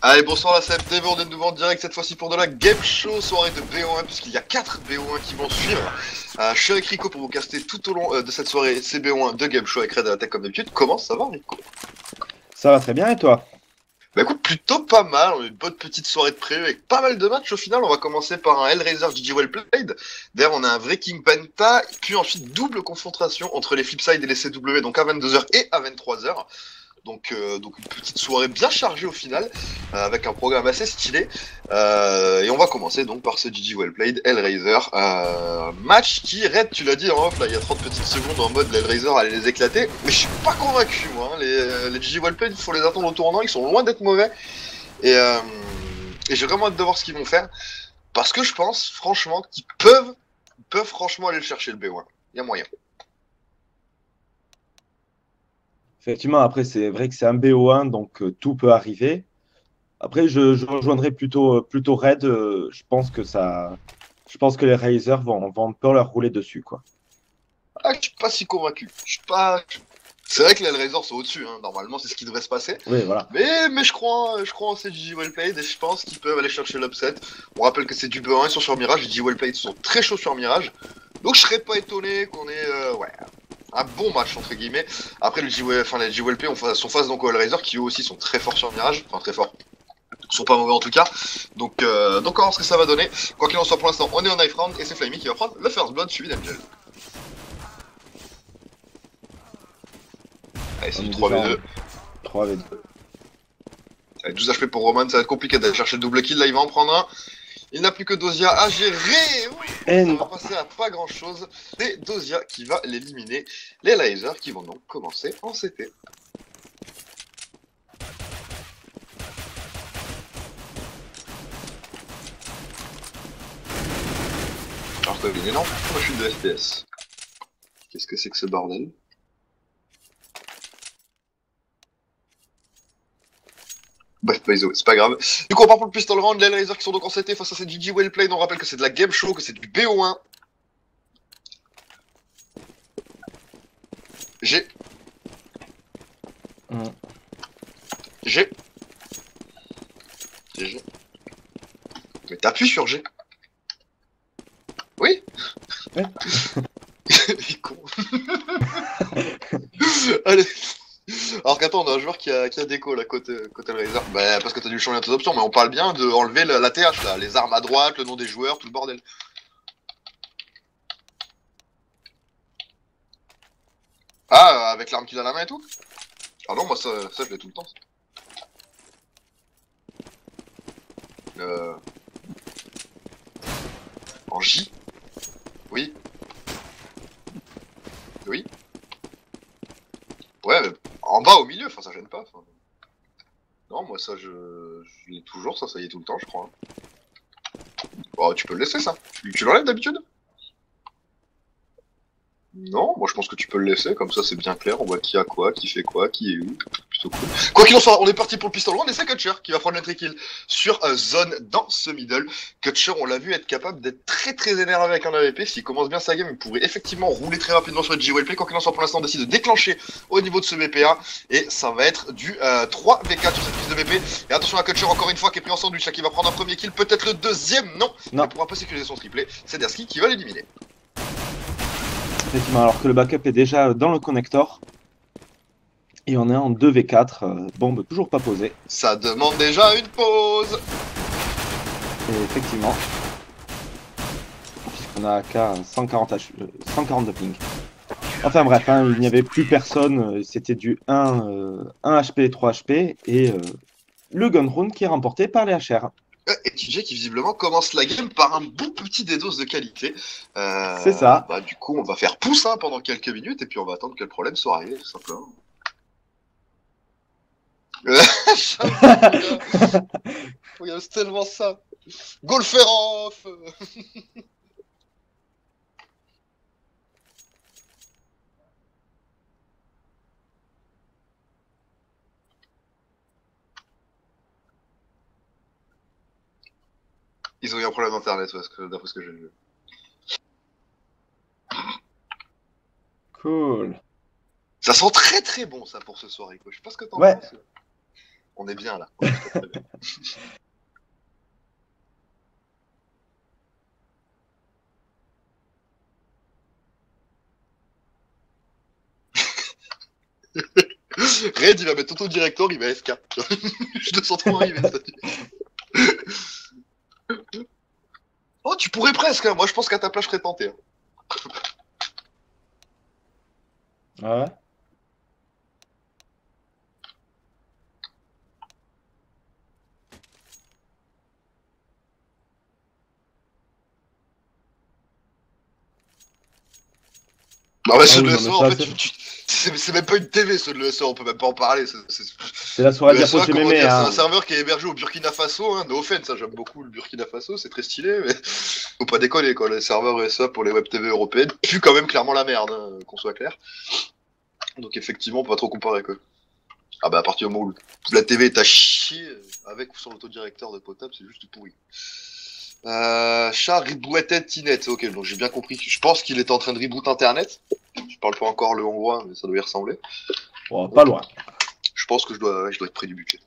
Allez, bonsoir la CFTV, on est de nouveau en direct cette fois-ci pour de la Game Show, soirée de BO1, puisqu'il y a 4 BO1 qui vont suivre. Je suis avec Rico pour vous caster tout au long de cette soirée ces BO1 de Game Show avec Red Attack comme d'habitude. Comment ça va, Rico? Ça va très bien et toi? Bah écoute, plutôt pas mal, on a une bonne petite soirée de prévu avec pas mal de matchs au final. On va commencer par un Hellraiser GG Well Played. D'ailleurs, on a un vrai King Penta, puis ensuite double confrontation entre les Flipside et les CW, donc à 22h et à 23h. Donc une petite soirée bien chargée au final, avec un programme assez stylé. Et on va commencer donc par ce GG Well Played Hellraiser. Match qui, Red, tu l'as dit en off, là, il y a 30 petites secondes en mode l'Hellraiser allait les éclater. Mais je suis pas convaincu, moi. Hein. Les GG Well Played, il faut les attendre au tournant, ils sont loin d'être mauvais. Et j'ai vraiment hâte de voir ce qu'ils vont faire. Parce que je pense, franchement, qu'ils peuvent franchement aller le chercher le B1. Il y a moyen. Effectivement, après, c'est vrai que c'est un BO1, donc tout peut arriver. Après, je rejoindrai plutôt Red. Je pense que les Razers vont un peu leur rouler dessus, quoi. Ah, je suis pas si convaincu. Je suis pas. C'est vrai que les Hellraisers sont au-dessus, hein. Normalement c'est ce qui devrait se passer. Oui, voilà. Mais je crois en ces GG Wellplayed et je pense qu'ils peuvent aller chercher l'upset. On rappelle que c'est du B1, ils sont sur Mirage, les GG Wellplayed sont très chauds sur Mirage. Donc je serais pas étonné qu'on ait ouais, un bon match entre guillemets. Après les GG Wellplayed sont face donc aux Hellraisers qui eux aussi sont très forts sur Mirage, enfin très forts. Ils sont pas mauvais en tout cas. Donc on va voir ce que ça va donner. Quoi qu'il en soit pour l'instant, on est en knife round et c'est Flamey qui va prendre le first blood suivi d'Angel. Allez, c'est On du est déjà 3v2. en 3v2. Avec 12 HP pour Roman, ça va être compliqué d'aller chercher le double kill. Là, il va en prendre un. Il n'a plus que Dozia à gérer. Et Ça va non. passer à pas grand chose. C'est Dozia qui va l'éliminer. Les lasers qui vont donc commencer en CT. Alors que une énorme chute de FPS. Qu'est-ce que c'est que ce bordel? Bref, c'est pas grave. Du coup, on part pour le pistol round. Les lasers qui sont donc en CT face à cette GG Well Played. On rappelle que c'est de la game show, que c'est du BO1. G. G. G. Mais t'appuies sur G. Oui. Ouais. Il est con. Allez. Alors qu'attends, on a un joueur qui a déco là côté Razer. Bah parce que t'as dû changer tes options, mais on parle bien de enlever la TH là, les armes à droite, le nom des joueurs, tout le bordel. Ah, avec l'arme qu'il a à la main et tout? Ah non, moi ça je l'ai tout le temps. Ça. Euh... En J? Oui. Oui. Ouais, mais en bas au milieu, enfin ça gêne pas. Enfin... Non, moi ça je l'ai toujours, ça y est tout le temps, je crois. Oh, tu peux le laisser ça. Tu l'enlèves d'habitude? Non, moi je pense que tu peux le laisser, comme ça c'est bien clair, on voit qui a quoi, qui fait quoi, qui est où. Plutôt cool. Quoi qu'il en soit, on est parti pour le pistol round et c'est Kutcher qui va prendre le kill sur zone dans ce middle. Kutcher, on l'a vu être capable d'être très très énervé avec un AVP. S'il commence bien sa game, il pourrait effectivement rouler très rapidement sur le G-Wellplay. Quoi qu'il en soit, pour l'instant, on décide de déclencher au niveau de ce BPA et ça va être du 3v4 sur cette piste de BP. Et attention à Kutcher encore une fois qui est pris en sandwich, qui va prendre un premier kill, peut-être le deuxième, non. Il ne Non. pourra pas sécuriser son triplé. C'est Derski qui va l'éliminer. Effectivement, alors que le backup est déjà dans le connector. Et on est en 2v4. Bombe toujours pas posée. Ça demande déjà une pause. Et effectivement, puisqu'on a qu'à 140 de ping. Enfin bref, hein, il n'y avait plus personne. C'était du 1 HP, 3 HP. Et le gun round qui est remporté par les HR. Et TJ qui visiblement commence la game par un bon petit dédose de qualité. C'est ça. Bah, du coup, on va faire pouce hein, pendant quelques minutes et puis on va attendre que le problème soit réglé, tout simplement. Regarde, c'est tellement ça. Golfer off. Ils ont eu un problème d'internet, d'après ce que j'ai vu. Cool. Ça sent très très bon ça pour ce soir, quoi. Je sais pas ce que t'en Ouais, penses. On est bien là. On est très, très bien. Red, il va mettre auto-director, il va FK. Je te sens trop arriver, ça. Oh, tu pourrais presque, hein. Moi je pense qu'à ta place, je serais tenté. Hein. Ah ouais. Bah ouais, Ah ceux de oui, non, mais l'ESO, en ça, fait, c'est même pas une TV, ceux de l'ESO, on peut même pas en parler. c'est la soirée Le diapo SEA, que comment j'aimais, dire, c'est hein. un serveur qui est hébergé au Burkina Faso, hein, no offense, ça j'aime beaucoup le Burkina Faso, c'est très stylé, mais faut pas déconner quoi, les serveurs ESA pour les web TV européennes puent quand même clairement la merde, hein, qu'on soit clair. Donc effectivement, on peut pas trop comparer quoi. Ah bah à partir du moment où la TV est à chier, avec ou sans l'autodirecteur de potable, c'est juste pourri. Chat rebooted Tinet, ok, donc j'ai bien compris. Je pense qu'il était en train de reboot internet. Je parle pas encore le hongrois, mais ça doit y ressembler. Bon, pas loin. Je pense que je dois être près du budget.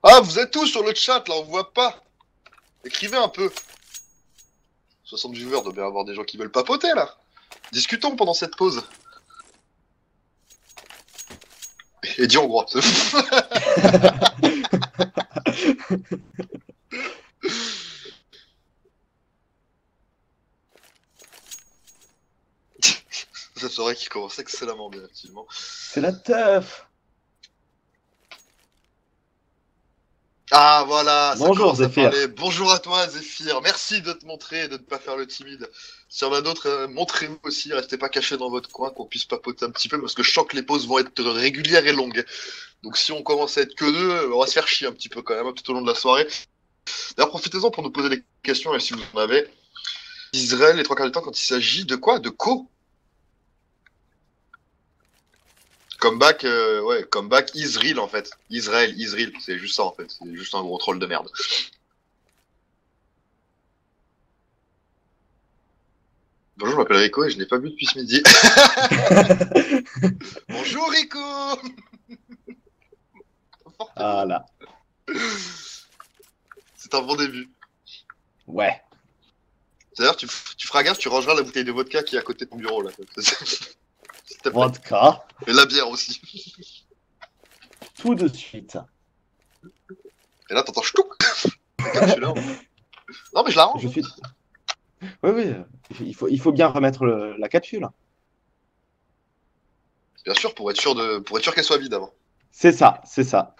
Ah, vous êtes tous sur le chat là, on voit pas. Écrivez un peu. 60 viewers, doit bien avoir des gens qui veulent papoter là. Discutons pendant cette pause. Et dis hongrois. Ça serait qu'il commence excellemment bien, effectivement. C'est la teuf. Ah voilà, ça Bonjour commence à Zéphyr. parler. Bonjour à toi Zéphyr, merci de te montrer et de ne pas faire le timide. S'il y en a d'autres, montrez-vous aussi, restez pas cachés dans votre coin, qu'on puisse papoter un petit peu, parce que je sens que les pauses vont être régulières et longues. Donc si on commence à être que deux, on va se faire chier un petit peu quand même, tout au long de la soirée. D'ailleurs, profitez-en pour nous poser des questions, et si vous en avez. Israël, les trois quarts du temps, quand il s'agit de quoi? De co? Comeback, ouais, comeback Israël en fait. Israël, c'est juste ça en fait. C'est juste un gros troll de merde. Bonjour, je m'appelle Rico et je n'ai pas bu depuis ce midi. Bonjour Rico. Ah là. C'est un bon début. Ouais. D'ailleurs, tu feras gaffe, tu rangeras la bouteille de vodka qui est à côté de ton bureau là. S'il te plaît. Vodka. Et la bière aussi. Tout de suite. Et là, t'entends ch'touk. Comme je suis là. Non, mais je la range. Je suis. Oui, oui. Il faut bien remettre la capsule. Bien sûr, pour être sûr qu'elle soit vide avant. C'est ça, c'est ça.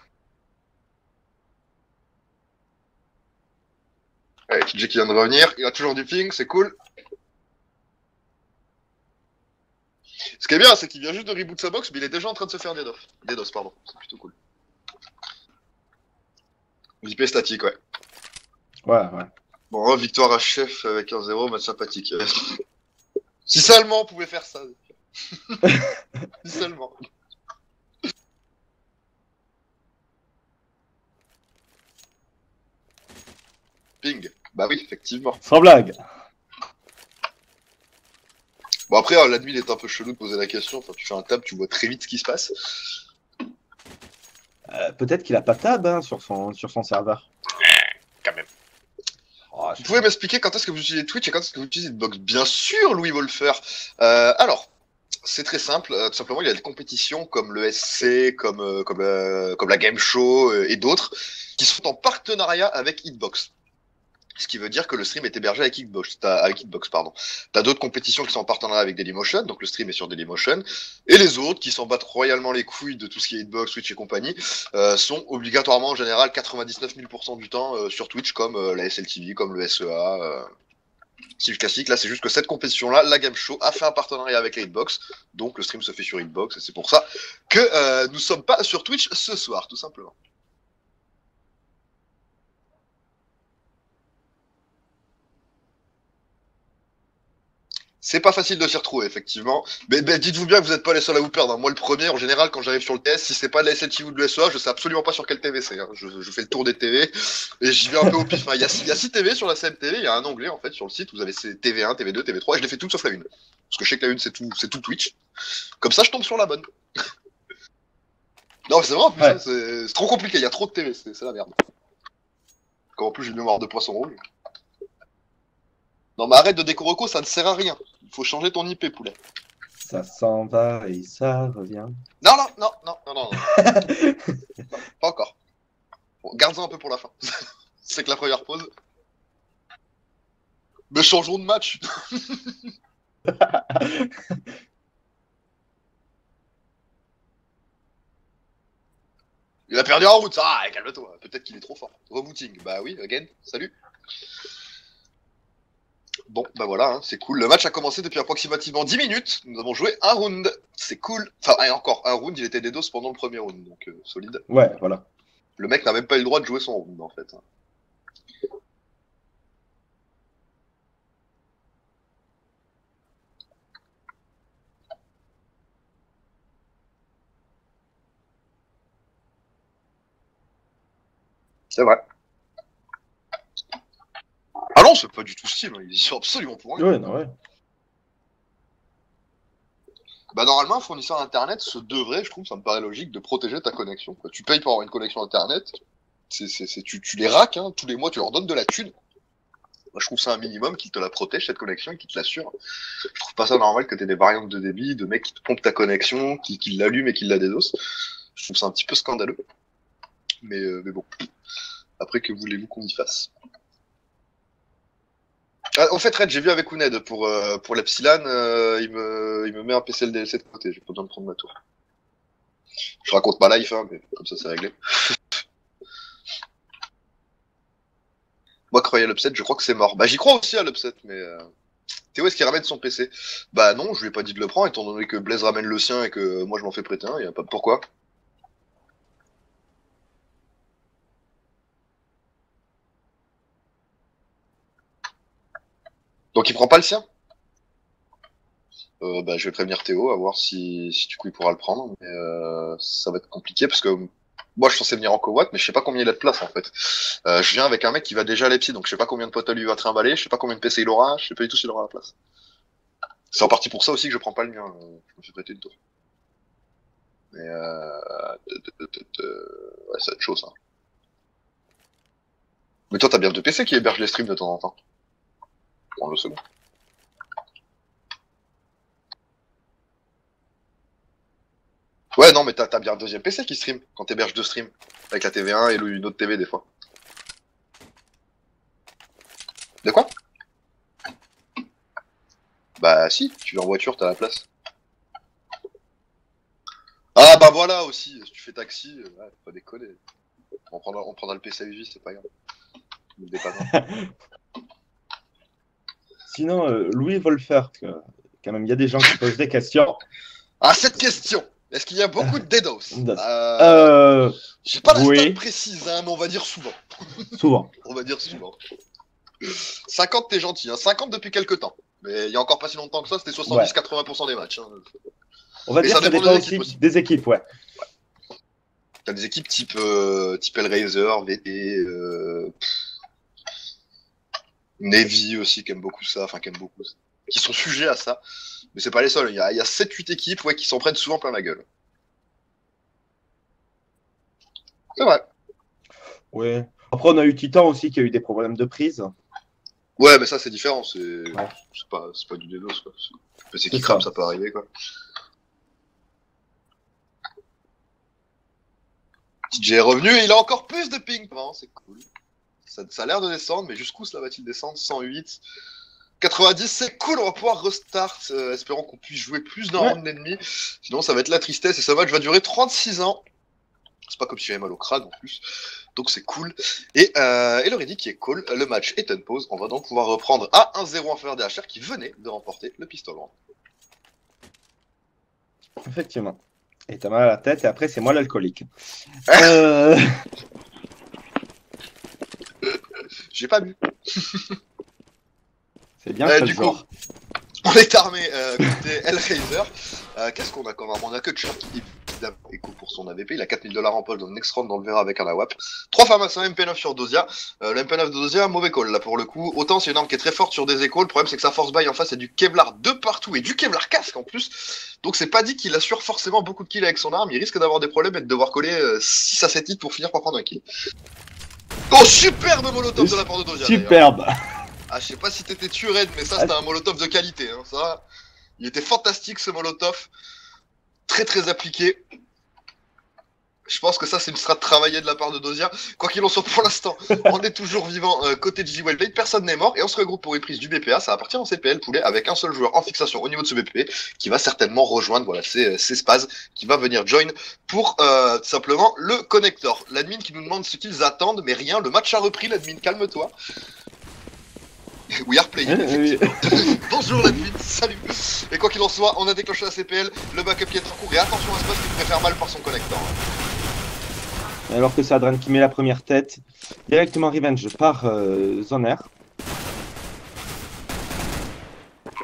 Allez, TJ qui vient de revenir, il a toujours du ping, c'est cool. Ce qui est bien, c'est qu'il vient juste de reboot sa box, mais il est déjà en train de se faire des DDoS, pardon. C'est plutôt cool. IP statique, ouais. Ouais, ouais. Bon, victoire à chef avec 1-0, match sympathique. Si seulement on pouvait faire ça. Si seulement. Ping. Bah oui, effectivement. Sans blague. Bon après, l'admin est un peu chelou de poser la question. Enfin, tu fais un tab, tu vois très vite ce qui se passe. Peut-être qu'il a pas tab hein, sur son serveur. Quand même. Oh, Vous pouvez m'expliquer quand est-ce que vous utilisez Twitch et quand est-ce que vous utilisez Hitbox? Bien sûr, Louis Wolfer. Alors, c'est très simple. Tout simplement, il y a des compétitions comme le SC, comme la Game Show et d'autres qui sont en partenariat avec Hitbox. Ce qui veut dire que le stream est hébergé avec Hitbox, pardon. T'as d'autres compétitions qui sont en partenariat avec Dailymotion, donc le stream est sur Dailymotion, et les autres qui s'en battent royalement les couilles de tout ce qui est Hitbox, Twitch et compagnie, sont obligatoirement en général 99 000% du temps sur Twitch, comme la SLTV, comme le SEA. C'est le classique, là c'est juste que cette compétition-là, la Game Show, a fait un partenariat avec la Hitbox, donc le stream se fait sur Hitbox, et c'est pour ça que nous sommes pas sur Twitch ce soir, tout simplement. C'est pas facile de s'y retrouver, effectivement. Mais dites-vous bien que vous n'êtes pas les seuls à vous perdre. Hein. Moi, le premier, en général, quand j'arrive sur le TS, si c'est pas de la SLTV ou de l'SEA, je sais absolument pas sur quelle TV c'est. Hein. Je fais le tour des TV et j'y vais un peu au pif. Il y a 6 TV sur la CMTV, il y a un onglet, en fait, sur le site où vous avez TV1, TV2, TV3, et je les fais toutes sauf la une. Parce que je sais que la une, c'est tout Twitch. Comme ça, je tombe sur la bonne. Non, mais c'est vrai, en plus, Ouais. hein, c'est trop compliqué, il y a trop de TV, c'est la merde. Quand en plus j'ai une mémoire de poisson rouge. Non, mais arrête de décoroco, ça ne sert à rien. Il faut changer ton IP, poulet. Ça s'en va et ça revient. Non, non, non, non, non, non, non. Pas encore. Bon, garde-en un peu pour la fin. C'est que la première pause. Mais changeons de match. Il a perdu en route, ah, calme-toi. Peut-être qu'il est trop fort. Rebooting, bah oui, again, salut. Bon, bah voilà, hein, c'est cool. Le match a commencé depuis approximativement 10 minutes. Nous avons joué un round. C'est cool. Enfin, et encore, un round, il était des DOS pendant le premier round, donc solide. Ouais, voilà. Le mec n'a même pas eu le droit de jouer son round, en fait. C'est vrai. Ah non, c'est pas du tout Steam, ils y sont absolument pour rien. Ouais, non, ouais. Bah normalement, un fournisseur internet se devrait, je trouve, ça me paraît logique, de protéger ta connexion. Quoi. Tu payes pour avoir une connexion internet, tu les raques, hein, tous les mois tu leur donnes de la thune. Moi, je trouve ça un minimum qu'ils te la protègent, cette connexion, et qu'ils te l'assurent. Je trouve pas ça normal que t'aies des variantes de débit, de mecs qui te pompent ta connexion, qui l'allument et qui la dédossent. Je trouve ça un petit peu scandaleux. Mais bon. Après, que voulez-vous qu'on y fasse? Ah, en fait, Red, j'ai vu avec Uned pour l'Epsilon, il me met un PC LDLC de côté, j'ai pas besoin de prendre ma tour. Je raconte ma life, hein, mais comme ça c'est réglé. Moi, croyais à l'upset, je crois que c'est mort. Bah, j'y crois aussi à l'upset, mais Théo, est-ce qu'il ramène son PC? Bah non, je lui ai pas dit de le prendre, étant donné que Blaise ramène le sien et que moi je m'en fais prêter un, y a pas de pourquoi. Donc il prend pas le sien? Bah, je vais prévenir Théo, à voir si du coup il pourra le prendre, mais ça va être compliqué parce que moi je suis censé venir en covoit, mais je sais pas combien il a de place en fait. Je viens avec un mec qui va déjà à l'Epsi, donc je sais pas combien de potes lui va trimballer, je sais pas combien de PC il aura, je sais pas du tout s'il aura la place. C'est en partie pour ça aussi que je prends pas le mien, je me fais prêter une tour. Mais ouais, ça va être chaud ça. Mais toi t'as bien deux PC qui hébergent les streams de temps en temps. Prends le second. Ouais, non, mais t'as bien un deuxième PC qui stream quand t'héberges deux streams. Avec la TV1 et une autre TV des fois. De quoi? Bah si, tu vas en voiture, t'as la place. Ah bah voilà aussi, si tu fais taxi, ouais, faut pas déconner. On prendra le PC à UJ, c'est pas grave. Ne dépanne. Sinon, Louis Wolfer, quand même, il y a des gens qui posent des questions. Ah, cette question! Est-ce qu'il y a beaucoup de DDoS? J'ai pas la oui. stat précise, hein, mais on va dire souvent. Souvent. On va dire souvent. 50, t'es gentil, hein. 50 depuis quelques temps. Mais il y a encore pas si longtemps que ça, c'était 70-80% des matchs. Hein. On va dire que ça dépend aussi des équipes, ouais. T'as des équipes type Hellraiser, VT, Navy aussi qui aiment beaucoup ça, enfin qui aiment beaucoup ça. Qui sont sujets à ça. Mais c'est pas les seuls, il y a 7-8 équipes ouais, qui s'en prennent souvent plein la gueule. C'est vrai. Ouais. Après, on a eu Titan aussi qui a eu des problèmes de prise. Ouais, mais ça c'est différent, c'est ouais. pas du DDoS quoi. C'est qui crame, ça peut arriver quoi. TJ est revenu et il a encore plus de ping. Non, c'est cool. Ça a l'air de descendre, mais jusqu'où cela va-t-il descendre? 108. 90, c'est cool, on va pouvoir restart, espérons qu'on puisse jouer plus d'un round d'ennemis. Sinon, ça va être la tristesse et ce match va durer 36 ans. C'est pas comme si j'avais mal au crâne en plus. Donc c'est cool. Et le ready qui est cool, le match est en pause. On va donc pouvoir reprendre à 1-0 en faveur des HR qui venait de remporter le pistol round. Effectivement. Et t'as mal à la tête et après c'est moi l'alcoolique. J'ai pas bu. C'est bien du coup, on est armé côté Hellraiser. Qu'est-ce qu'on a quand même? On a que Chuck, évidemment Echo pour son AVP. Il a 4000 $ en poche dans le next round, on le verra avec un AWAP. 3 Famas, un MP9 sur Dozia. Le MP9 de Dozia, mauvais call là pour le coup. Autant c'est une arme qui est très forte sur des échos. Le problème c'est que sa force buy en face c'est du Kevlar de partout et du Kevlar casque en plus. Donc c'est pas dit qu'il assure forcément beaucoup de kills avec son arme. Il risque d'avoir des problèmes et de devoir coller 6 à 7 hits pour finir par prendre un kill. Oh, superbe molotov de la part de Dozia. Superbe. Ah, je sais pas si t'étais tué Red, mais ça c'était un molotov de qualité. Hein. Ça, il était fantastique ce molotov. Très très appliqué. Je pense que ça c'est une strat travaillée de la part de Dozia. Quoi qu'il en soit pour l'instant, on est toujours vivant côté de J-Wellblade, personne n'est mort et on se regroupe pour une prise du BPA. Ça va partir en CPL poulet avec un seul joueur en fixation au niveau de ce BPP qui va certainement rejoindre, voilà, c'est Spaz qui va venir join pour simplement le connector. L'admin qui nous demande ce qu'ils attendent, mais rien, le match a repris l'admin, calme-toi. We are playing. Bonjour l'admin, salut. Et quoi qu'il en soit, on a déclenché la CPL, le backup qui est en cours et attention à Spaz qui pourrait faire mal par son connector. Alors que c'est Adran qui met la première tête, directement revenge par Zoner.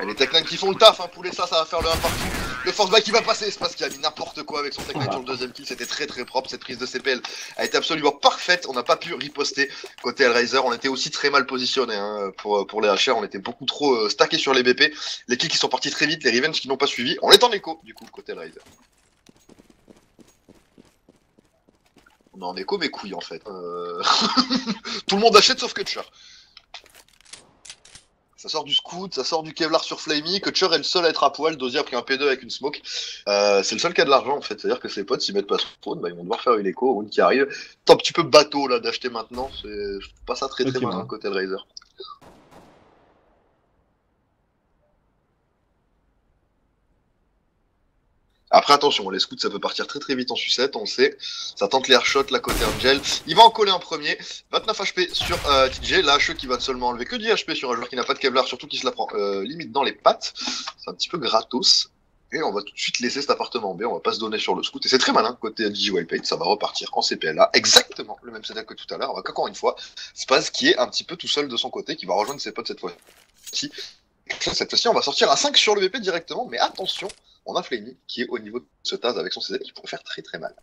Les Tech9 qui font le taf, hein, poulet, ça va faire le 1 partout. Le force buy qui va passer, c'est parce qu'il a mis n'importe quoi avec son Tech9 sur le deuxième kill, c'était très très propre, cette prise de CPL a été absolument parfaite, on n'a pas pu riposter côté Hellraiser, on était aussi très mal positionné hein, pour les HR, on était beaucoup trop stackés sur les BP, les kills qui sont partis très vite, les revenge qui n'ont pas suivi, on est en écho du coup côté Hellraiser. On est en écho mes couilles en fait. Tout le monde achète sauf Kutcher. Ça sort du scout, ça sort du Kevlar sur Flamey, Kutcher est le seul à être à poil, Dozier a pris un P2 avec une smoke. C'est le seul qui a de l'argent en fait, c'est-à-dire que ses potes s'y mettent pas spawn, bah, ils vont devoir faire une écho, round qui arrive. C'est un petit peu bateau là d'acheter maintenant, je trouve pas ça très très malin côté Hellraiser. Après attention, les scouts ça peut partir très très vite en sucette, on le sait. Ça tente les airshots là côté Angel. Il va en coller un premier. 29 HP sur TJ. La HE qui va seulement enlever que 10 HP sur un joueur qui n'a pas de Kevlar, surtout qui se la prend limite dans les pattes. C'est un petit peu gratos. Et on va tout de suite laisser cet appartement B, on va pas se donner sur le scout. Et c'est très malin côté J-Wellblade, ça va repartir en CPLA. Exactement le même setup que tout à l'heure. On va qu'encore une fois, Spaz qui est un petit peu tout seul de son côté, qui va rejoindre ses potes cette fois-ci. Cette fois-ci, on va sortir à 5 sur le BP directement, mais attention, on a Flamey qui est au niveau de ce Taz avec son CZ qui pourrait faire très très mal.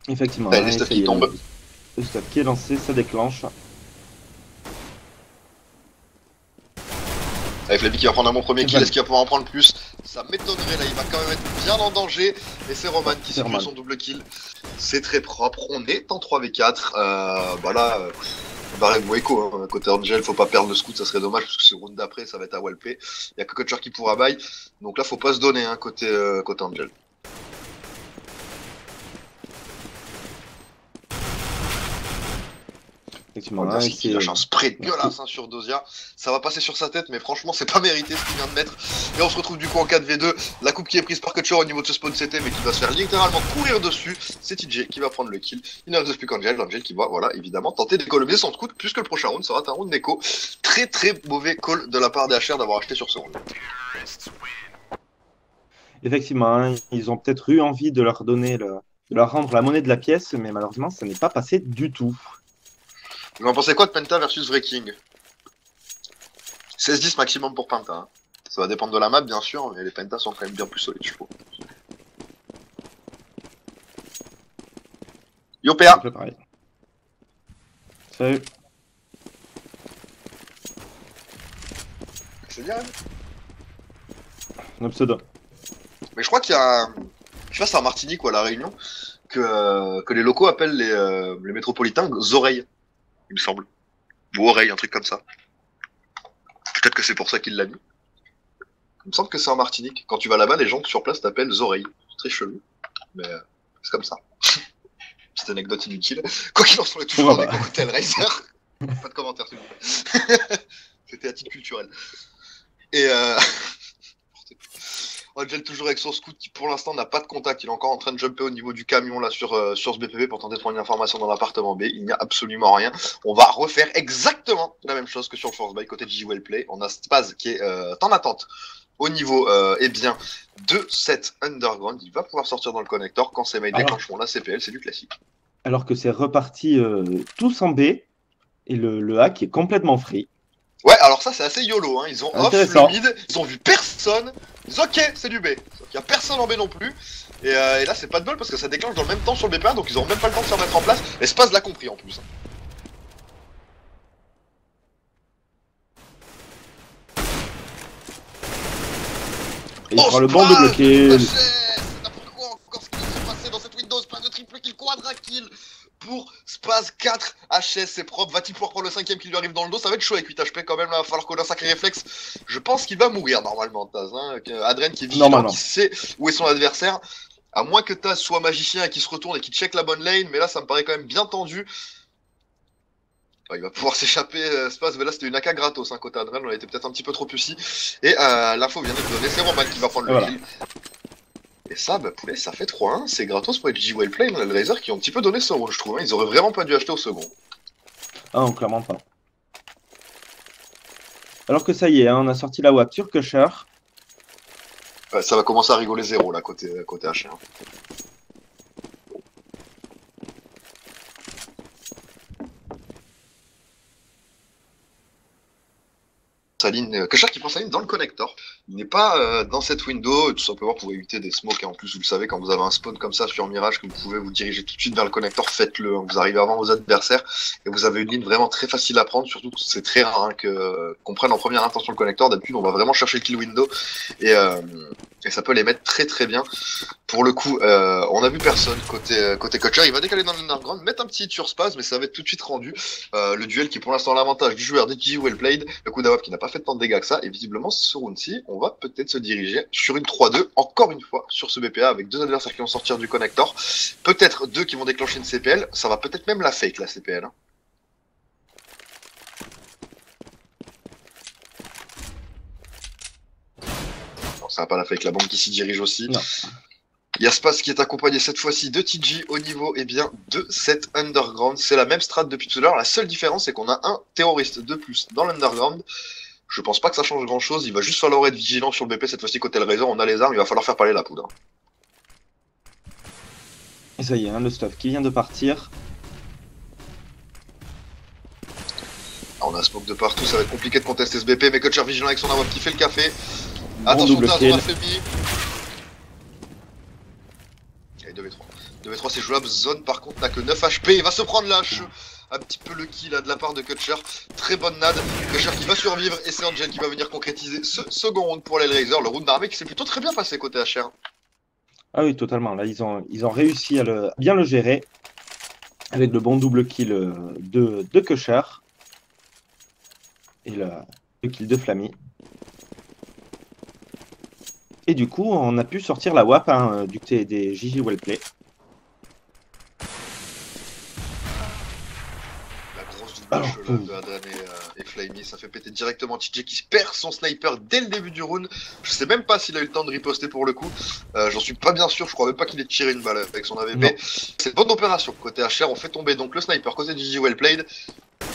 Effectivement. Les stuff qui tombent. Le stuff qui est lancé, ça déclenche. Avec Flamey qui va prendre un bon premier kill, est-ce qu'il va pouvoir en prendre plus? Ça m'étonnerait là, il va quand même être bien en danger. Et c'est Roman qui signe son double kill. C'est très propre, on est en 3v4. Voilà. Bah, Echo, hein. Côté Angel, faut pas perdre le scout, ça serait dommage parce que ce round d'après ça va être à Walpé. Il y a que Kutcher qui pourra buy, donc là faut pas se donner hein, côté Angel. Effectivement, là, il lâche un spray dégueulasse hein, sur Dozia. Ça va passer sur sa tête, mais franchement, c'est pas mérité ce qu'il vient de mettre. Et on se retrouve du coup en 4v2. La coupe qui est prise par Kutcher au niveau de ce spawn CT, mais qui va se faire littéralement courir dessus. C'est TJ qui va prendre le kill. Il ne reste plus qu'Angel. Angel qui va, voilà, évidemment, tenter d'économiser son scout, puisque le prochain round sera un round d'écho. Très très mauvais call de la part des HR d'avoir acheté sur ce round. Effectivement, hein, ils ont peut-être eu envie de leur donner, de leur rendre la monnaie de la pièce, mais malheureusement, ça n'est pas passé du tout. Vous en pensez quoi de Penta versus Wrecking? 16-10 maximum pour Penta. Hein. Ça va dépendre de la map, bien sûr, mais les Pentas sont quand même bien plus solides, je trouve. Yo PA. Salut. C'est bien. Un pseudo. Mais je crois qu'il y a un... Je sais pas si c'est en Martinique ou à La Réunion que les locaux appellent les métropolitains oreilles, il me semble. Ou oreilles, un truc comme ça. Peut-être que c'est pour ça qu'il l'a mis. Il me semble que c'est en Martinique. Quand tu vas là-bas, les gens sur place t'appellent oreilles. C'est très chelou. Mais c'est comme ça. Petite anecdote inutile. Quoi qu'il en soit, toujours avec mon côté Hellraiser. Pas de commentaires, s'il vous plaît. C'était à titre culturel. Et Angel toujours avec son scout qui pour l'instant n'a pas de contact, il est encore en train de jumper au niveau du camion là sur ce BPV pour tenter de prendre une information dans l'appartement B, il n'y a absolument rien. On va refaire exactement la même chose que sur le Force Buy côté de J-Wellplay, on a Spaz qui est en attente au niveau eh bien, de cette Underground, il va pouvoir sortir dans le connecteur quand ces mails déclencheront la CPL, c'est du classique. Alors que c'est reparti tous en B et le hack est complètement free. Ouais, alors ça c'est assez YOLO, hein. Ils ont off le Intéressant. mid, ils ont vu personne, ils disent ok, c'est du B. Sauf qu'il y a personne en B non plus. Et là c'est pas de bol parce que ça déclenche dans le même temps sur le BP1, donc ils auront même pas le temps de se remettre en place. L'espace l'a compris en plus. Et il fera le bon double kill. C'est n'importe quoi encore ce qui s'est passé dans cette Windows, pas de triple kill, quadra kill pour Spaz 4 HS, c'est propre. Va-t-il pouvoir prendre le 5ème qui lui arrive dans le dos? Ça va être chaud avec 8 HP quand même, là, il va falloir qu'on ait un sacré réflexe. Je pense qu'il va mourir normalement, Taz. Hein. Adrien qui est vigilant, qui sait où est son adversaire. À moins que Taz soit magicien et qu'il se retourne et qu'il check la bonne lane, mais là ça me paraît quand même bien tendu. Il va pouvoir s'échapper, Spaz, mais là c'était une AK gratos, hein, côté Adrien, on a été peut-être un petit peu trop pussy. Et l'info vient de nous donner, c'est Roman qui va prendre le kill. Et ça, bah poulet, ça fait 3-1, c'est gratos pour LG Wellplay, le Razer qui ont un petit peu donné ce rôle, je trouve. Hein. Ils auraient vraiment pas dû acheter au second. Ah non, clairement pas. Alors que ça y est, hein, on a sorti la WAP sur Kusher. Ça va commencer à rigoler zéro là, côté H. Hein. Sa ligne, Kusher qui prend sa ligne dans le connector. Il n'est pas dans cette window, tout simplement pour éviter des smokes. Hein. En plus, vous le savez, quand vous avez un spawn comme ça sur Mirage, que vous pouvez vous diriger tout de suite vers le connector, faites-le. Hein. Vous arrivez avant vos adversaires et vous avez une ligne vraiment très facile à prendre. Surtout que c'est très rare hein, qu'on prenne en première intention le connector. D'habitude, on va vraiment chercher le kill window et ça peut les mettre très très bien. Pour le coup, on a vu personne côté Kusher. Il va décaler dans l'underground, mettre un petit hit sur Spaz, mais ça va être tout de suite rendu. Le duel qui est pour l'instant l'avantage du joueur DJ Wellplayed, le coup d'awap qui n'a pas fait tant de dégâts que ça, et visiblement ce round-ci, on va peut-être se diriger sur une 3-2, encore une fois, sur ce BPA, avec deux adversaires qui vont sortir du connector, peut-être deux qui vont déclencher une CPL, ça va peut-être même la fake la CPL. Hein. Non, ça va pas la fake, la bombe qui s'y dirige aussi. Non. Il y a Spaz qui est accompagné cette fois-ci de TG au niveau de cette underground. C'est la même strat depuis tout à l'heure. La seule différence, c'est qu'on a un terroriste de plus dans l'underground. Je pense pas que ça change grand-chose. Il va juste falloir être vigilant sur le BP cette fois-ci côté le Razer. On a les armes, il va falloir faire parler la poudre. Et ça y est, hein, le stuff qui vient de partir. Alors, on a smoke de partout, ça va être compliqué de contester ce BP. Mais Kusher vigilant avec son awap qui fait le café. Bon Attention, Taz, on a fait 2v3. 2v3 c'est jouable, Zone par contre n'a que 9 HP, il va se prendre lâche. Un petit peu le kill là, de la part de Kusher, très bonne nade, Kusher qui va survivre et c'est Angel qui va venir concrétiser ce second round pour l'Hellraiser, le round d'armée qui s'est plutôt très bien passé côté HR. Ah oui, totalement, là ils ont réussi à bien le gérer avec le bon double kill de Kusher et le kill de Flammy. Et du coup, on a pu sortir la WAP hein, du côté des JJ Wellplay. La grosse double de Adrien et Flammy, ça fait péter directement TJ qui perd son sniper dès le début du round. Je sais même pas s'il a eu le temps de riposter pour le coup. J'en suis pas bien sûr, je crois même pas qu'il ait tiré une balle avec son AVP. C'est une bonne opération. Côté HR, on fait tomber donc le sniper. Côté JJ Wellplayed,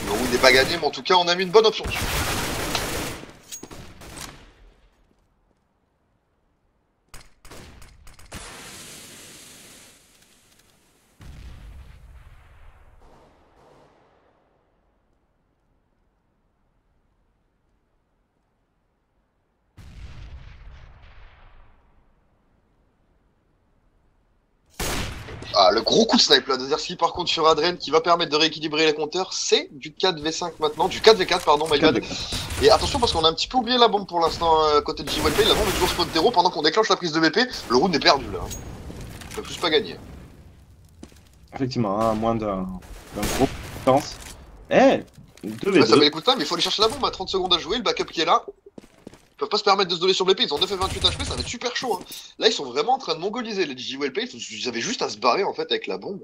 le round n'est pas gagné, mais en tout cas, on a mis une bonne option dessus. Ah, le gros coup de snipe là de Zerski par contre sur Adrien qui va permettre de rééquilibrer les compteurs, c'est du 4v5 maintenant, du 4v4 pardon, my bad. Et attention parce qu'on a un petit peu oublié la bombe pour l'instant côté de JWP, la bombe est toujours spawn terreau pendant qu'on déclenche la prise de BP, le round est perdu là. On peut plus pas gagner. Effectivement, à moins d'un gros pense. Eh 2v2. Ouais, ça met les coups de time, mais il faut aller chercher la bombe à 30 secondes à jouer, le backup qui est là. Ils peuvent pas se permettre de se donner sur le BP, ils ont 9 et 28 HP, ça va être super chaud. Hein. Là, ils sont vraiment en train de mongoliser les JWP, ils avaient juste à se barrer en fait avec la bombe.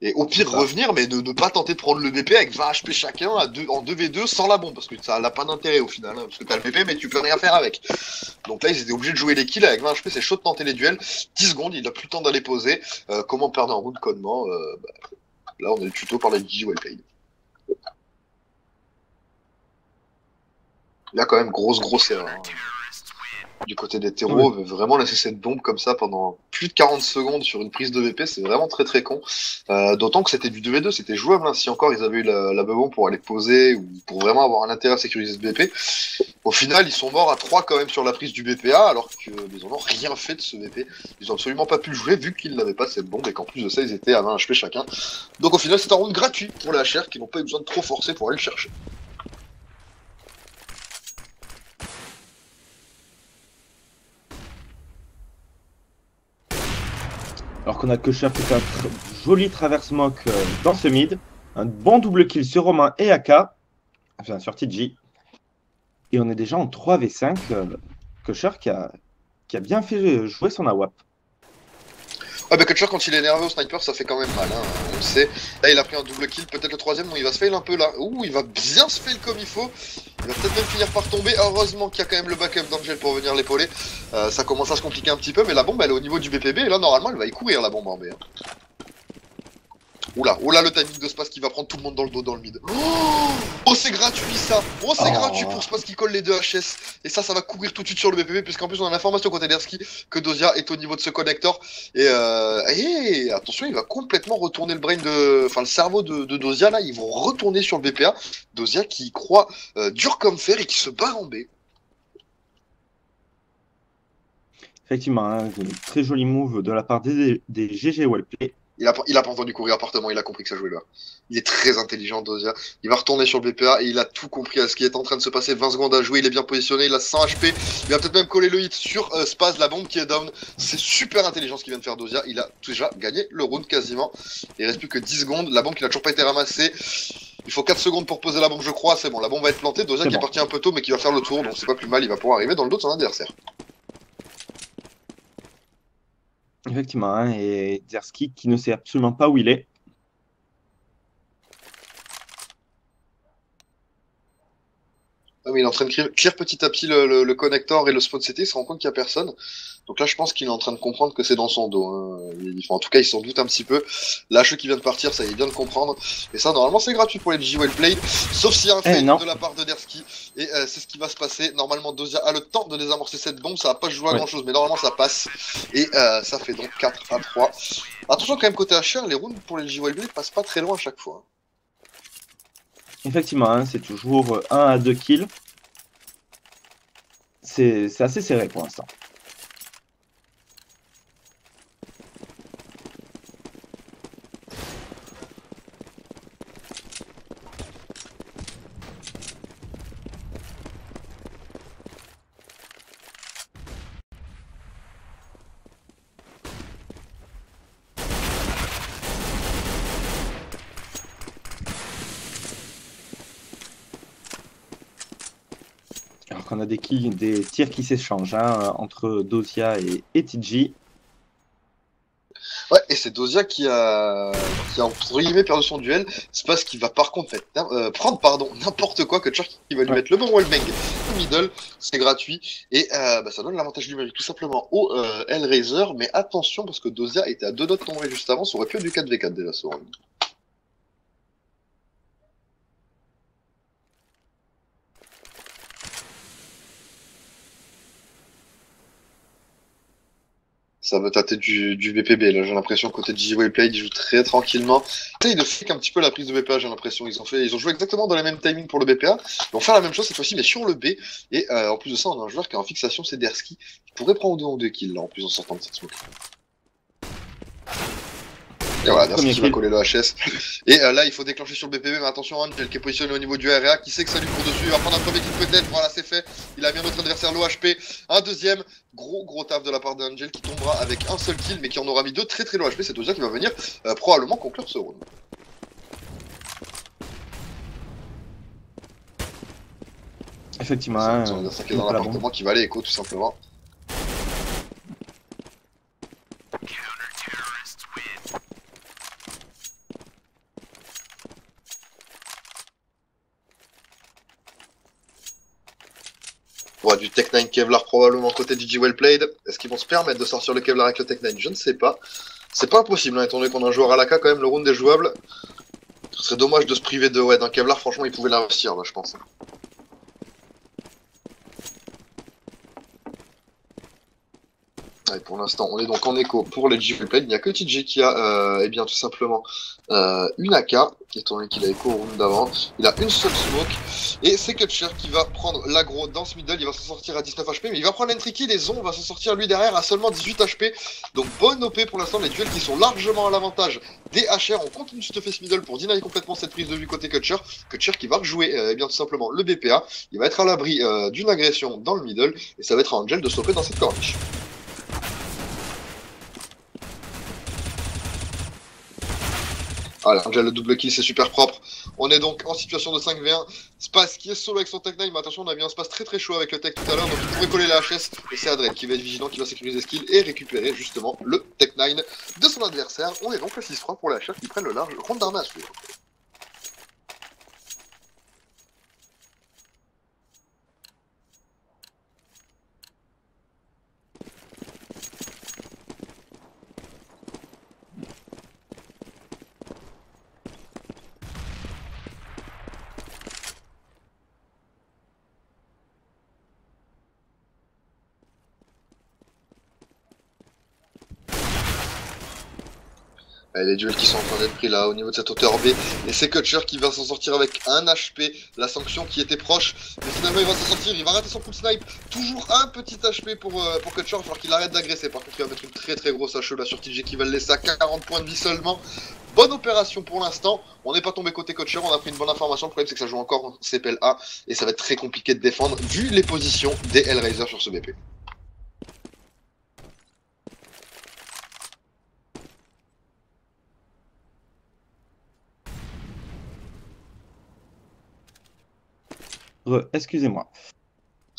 Et au pire revenir, mais ne pas tenter de prendre le BP avec 20 HP chacun en 2v2 sans la bombe, parce que ça n'a pas d'intérêt au final, hein, parce que t'as le BP mais tu peux rien faire avec. Donc là, ils étaient obligés de jouer les kills avec 20 HP, c'est chaud de tenter les duels. 10 secondes, il a plus le temps d'aller poser. Comment perdre un round codement là, on est le tuto par les JWP. Là, quand même, grosse erreur. Hein. du côté des terreaux, vraiment laisser cette bombe comme ça pendant plus de 40 secondes sur une prise de VP, c'est vraiment très très con. D'autant que c'était du 2v2, c'était jouable, hein. Si encore ils avaient eu la bombe pour aller poser ou pour vraiment avoir un intérêt à sécuriser ce BP. Au final, ils sont morts à 3 quand même sur la prise du BPA, alors qu'ils n'en ont rien fait de ce BP. Ils ont absolument pas pu le jouer vu qu'ils n'avaient pas cette bombe et qu'en plus de ça, ils étaient à 20 HP chacun. Donc au final, c'est un round gratuit pour les HR qui n'ont pas eu besoin de trop forcer pour aller le chercher. Alors qu'on a que Cher qui fait un joli travers smoke dans ce mid. Un bon double kill sur Romain et AK. Enfin, sur TG. Et on est déjà en 3v5. Kosher qui a bien fait jouer son AWP. Ouais, bah Kutcher, quand il est énervé au sniper, ça fait quand même mal, hein, on le sait. Là, il a pris un double kill, peut-être le troisième, donc il va se fail un peu là. Ouh, il va bien se fail comme il faut. Il va peut-être même finir par tomber. Heureusement qu'il y a quand même le backup d'Angel pour venir l'épauler. Ça commence à se compliquer un petit peu, mais la bombe, elle est au niveau du BPB, et là, normalement, elle va y courir, la bombe en B. Hein. Oula, le timing de Spas qui va prendre tout le monde dans le dos dans le mid. Oh, c'est gratuit ça. Oh, c'est gratuit pour Spas qui colle les deux HS. Et ça va courir tout de suite sur le BPB, puisqu'en plus on a l'information côté d'Erski que Dozia est au niveau de ce connecteur. Et attention, il va complètement retourner le brain le cerveau de Dozia là. Ils vont retourner sur le BPA. Dozia qui croit dur comme fer et qui se barre en B. Effectivement, hein, très joli move de la part des GG Wellplay. Il a pas entendu courir appartement, il a compris que ça jouait là. Il est très intelligent, Dozia. Il va retourner sur le BPA et il a tout compris à ce qui est en train de se passer. 20 secondes à jouer, il est bien positionné, il a 100 HP. Il va peut-être même coller le hit sur Spaz, la bombe qui est down. C'est super intelligent ce qu'il vient de faire, Dozia. Il a déjà gagné le round quasiment. Il reste plus que 10 secondes. La bombe qui n'a toujours pas été ramassée. Il faut 4 secondes pour poser la bombe, je crois. C'est bon, la bombe va être plantée. Dozia qui est parti un peu tôt, mais qui va faire le tour. Donc c'est pas plus mal, il va pouvoir arriver dans le dos de son adversaire. Effectivement, hein, et Zerski qui ne sait absolument pas où il est. Ah oui, il est en train de clear petit à petit le connector et le spot CT, il se rend compte qu'il n'y a personne. Donc là, je pense qu'il est en train de comprendre que c'est dans son dos. Hein. En tout cas, il s'en doute un petit peu. L'HE qui vient de partir, ça y est bien de comprendre. Et ça, normalement, c'est gratuit pour les G Well Played. Sauf s'il y a un fail de la part de Dersky. Et c'est ce qui va se passer. Normalement, Dozia a le temps de désamorcer cette bombe. Ça va pas jouer à grand chose, mais normalement, ça passe. Et ça fait donc 4 à 3. Attention quand même, côté HR, les rounds pour les G Well Played passent pas très loin à chaque fois. Effectivement, hein, c'est toujours 1 à 2 kills. C'est assez serré pour l'instant. Alors qu'on a des tirs qui s'échangent hein, entre Dozia et TG. Ouais, et c'est Dozia qui a entre guillemets perdu son duel. C'est parce qu'il va par contre prendre n'importe quoi, que Cher qui va lui mettre le bon wallbang au middle, c'est gratuit. Et ça donne l'avantage numérique tout simplement au Hellraiser. Mais attention parce que Dozia était à 2 doigts de tomber juste avant, ça aurait pu être du 4v4 déjà ce round. Ça va tâter du BPB, là, j'ai l'impression, côté de G-Way Play, ils jouent très tranquillement. Ils de fake un petit peu la prise de BPA, j'ai l'impression. Ils ont joué exactement dans les mêmes timings pour le BPA. Ils vont faire la même chose cette fois-ci, mais sur le B. Et en plus de ça, on a un joueur qui est en fixation, c'est Dersky, qui pourrait prendre 2 kills, là, en plus en sortant de cette smoke. Et voilà, Dersky qui va coller le HS. Et là, il faut déclencher sur le BPB, mais attention, Angel qui est positionné au niveau du RA, qui sait que ça lui court dessus. Il va prendre un premier kill peut-être, voilà, c'est fait. Il a mis un autre adversaire l'OHP. Un deuxième, gros taf de la part d'Angel qui tombera avec un seul kill, mais qui en aura mis 2 très low HP. C'est Dozia qui va venir probablement conclure ce round. Effectivement. C'est un adversaire qui est dans l'appartement qui va aller écho tout simplement. Ouais, du Tech9 Kevlar probablement côté DJ Well Played. Est-ce qu'ils vont se permettre de sortir le Kevlar avec le Tech9? Je ne sais pas. C'est pas impossible, hein, étant donné qu'on a un joueur à l'AK quand même, le round est jouable. Ce serait dommage de se priver d'un Kevlar, franchement ils pouvaient l'investir là je pense. Ouais, pour l'instant, on est donc en écho pour les G-Play. Il n'y a que TJ qui a eh bien, tout simplement une AK, étant donné qu'il a écho au round d'avant. Il a une seule smoke. Et c'est Kutcher qui va prendre l'aggro dans ce middle. Il va s'en sortir à 19 HP. Mais il va prendre l'entry kill et Zon va s'en sortir lui derrière à seulement 18 HP. Donc bonne OP pour l'instant. Les duels qui sont largement à l'avantage des HR. On continue de stuffer ce middle pour deny complètement cette prise de vue côté Kutcher. Kutcher qui va rejouer eh bien, tout simplement le BPA. Il va être à l'abri d'une agression dans le middle. Et ça va être à Angel de stopper dans cette corniche. Voilà, Angel le double kill, c'est super propre. On est donc en situation de 5v1. Space qui est solo avec son Tech 9, mais attention, on a vu un Space très chaud avec le Tech tout à l'heure, donc il pourrait coller la HS. Et c'est Adrien qui va être vigilant, qui va sécuriser skill et récupérer justement le Tech 9 de son adversaire. On est donc le 6-3 pour les HR qui prennent le large round d'armes à suivre. Les duels qui sont en train d'être pris là au niveau de cette hauteur B, et c'est Kutcher qui va s'en sortir avec un HP, la sanction qui était proche, mais finalement il va s'en sortir, il va rater son coup de snipe, toujours un petit HP pour Kutcher, il va falloir qu'il arrête d'agresser. Par contre il va mettre une très grosse HE là sur TJ qui va le laisser à 40 points de vie seulement. Bonne opération pour l'instant, on n'est pas tombé côté Kutcher, on a pris une bonne information. Le problème c'est que ça joue encore en CPLA et ça va être très compliqué de défendre vu les positions des Hellraiser sur ce BP. Excusez-moi.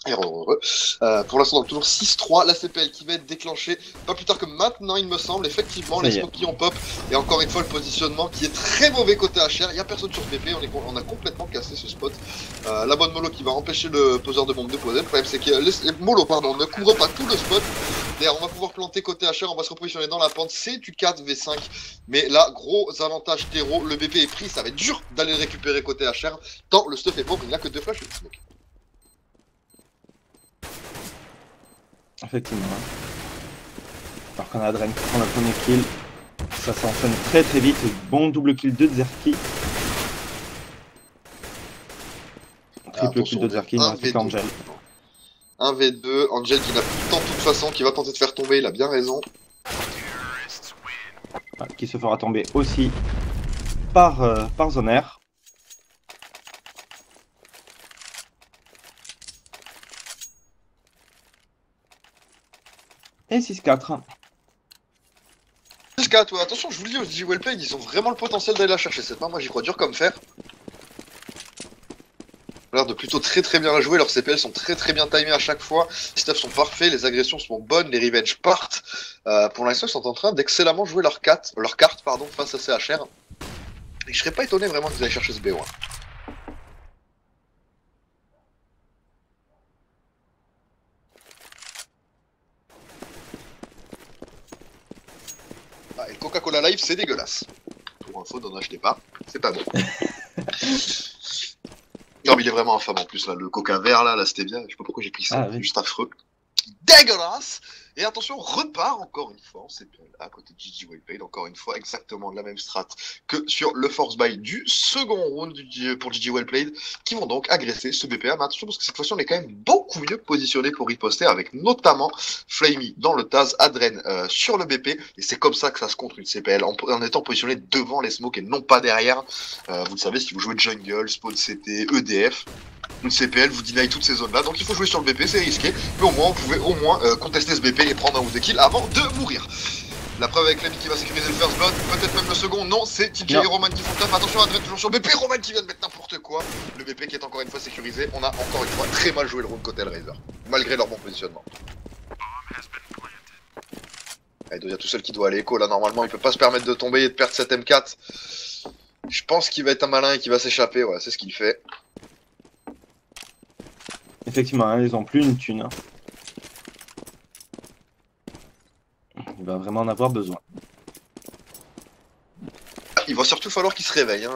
Pour l'instant, donc toujours 6-3, la CPL qui va être déclenchée pas plus tard que maintenant, il me semble. Effectivement, les smokes qui ont pop, et encore une fois, le positionnement qui est très mauvais côté HR. Il n'y a personne sur BP, on a complètement cassé ce spot. La bonne Molo qui va empêcher le poseur de bombe de poser. Le problème, c'est que Molo ne couvre pas tout le spot. D'ailleurs, on va pouvoir planter côté HR, on va se repositionner dans la pente. C'est du 4v5, mais là, gros avantage terreau. Le BP est pris, ça va être dur d'aller le récupérer côté HR. Tant le stuff est pauvre, il n'y a que 2 flashs et une smoke. Effectivement. Alors qu'on a Adrien qui prend le premier kill, ça s'enchaîne très vite. Bon double kill de Zerki. Triple kill de Zerki, il ne reste plus qu'Angel. 1v2, Angel qui n'a plus de temps de toute façon, qui va tenter de faire tomber, il a bien raison. Qui se fera tomber aussi par Zoner. Et 6-4. 6-4, ouais, attention, je vous le dis, aux DJ Wellplay, ils ont vraiment le potentiel d'aller la chercher cette main. Moi, j'y crois dur comme fer. Ils ont l'air de plutôt très bien la jouer. Leurs CPL sont très bien timés à chaque fois. Les stuffs sont parfaits, les agressions sont bonnes, les revenge partent. Pour l'instant, ils sont en train d'excellemment jouer leur carte face à CHR. Et je serais pas étonné vraiment qu'ils aillent chercher ce BO. Et le Coca-Cola Live, c'est dégueulasse. Pour info, n'en achetez pas, c'est pas bon. Non, mais il est vraiment infâme en plus, là. Le Coca vert, là c'était bien. Je sais pas pourquoi j'ai pris ça, oui. Juste affreux. Dégueulasse! Et attention, repart encore une fois en CPL à côté de GG Wellplay, encore une fois exactement la même strat que sur le force buy du second round pour GG Wellplay, qui vont donc agresser ce BPA. Mais attention parce que cette fois-ci on est quand même beaucoup mieux positionné pour riposter, avec notamment Flamey dans le Taz, Adren sur le BP, et c'est comme ça que ça se contre une CPL, en étant positionné devant les smokes et non pas derrière. Vous le savez, si vous jouez jungle, spawn CT, EDF, une CPL vous deny toutes ces zones là, donc il faut jouer sur le BP, c'est risqué, mais au moins vous pouvez au moins contester ce BP et prendre un ou deux kills avant de mourir. La preuve avec Flamey qui va sécuriser le first blood, peut-être même le second, non, c'est TJ et Roman qui font top. Attention, Adrien toujours sur BP, Roman qui vient de mettre n'importe quoi. Le BP qui est encore une fois sécurisé, on a encore une fois très mal joué le round côté Hellraiser, malgré leur bon positionnement. Il doit y a tout seul qui doit aller écho là, normalement il peut pas se permettre de tomber et de perdre cette M4. Je pense qu'il va être un malin et qu'il va s'échapper, ouais, c'est ce qu'il fait. Effectivement, hein, ils ont plus une thune. Il va vraiment en avoir besoin. Il va surtout falloir qu'ils se réveillent,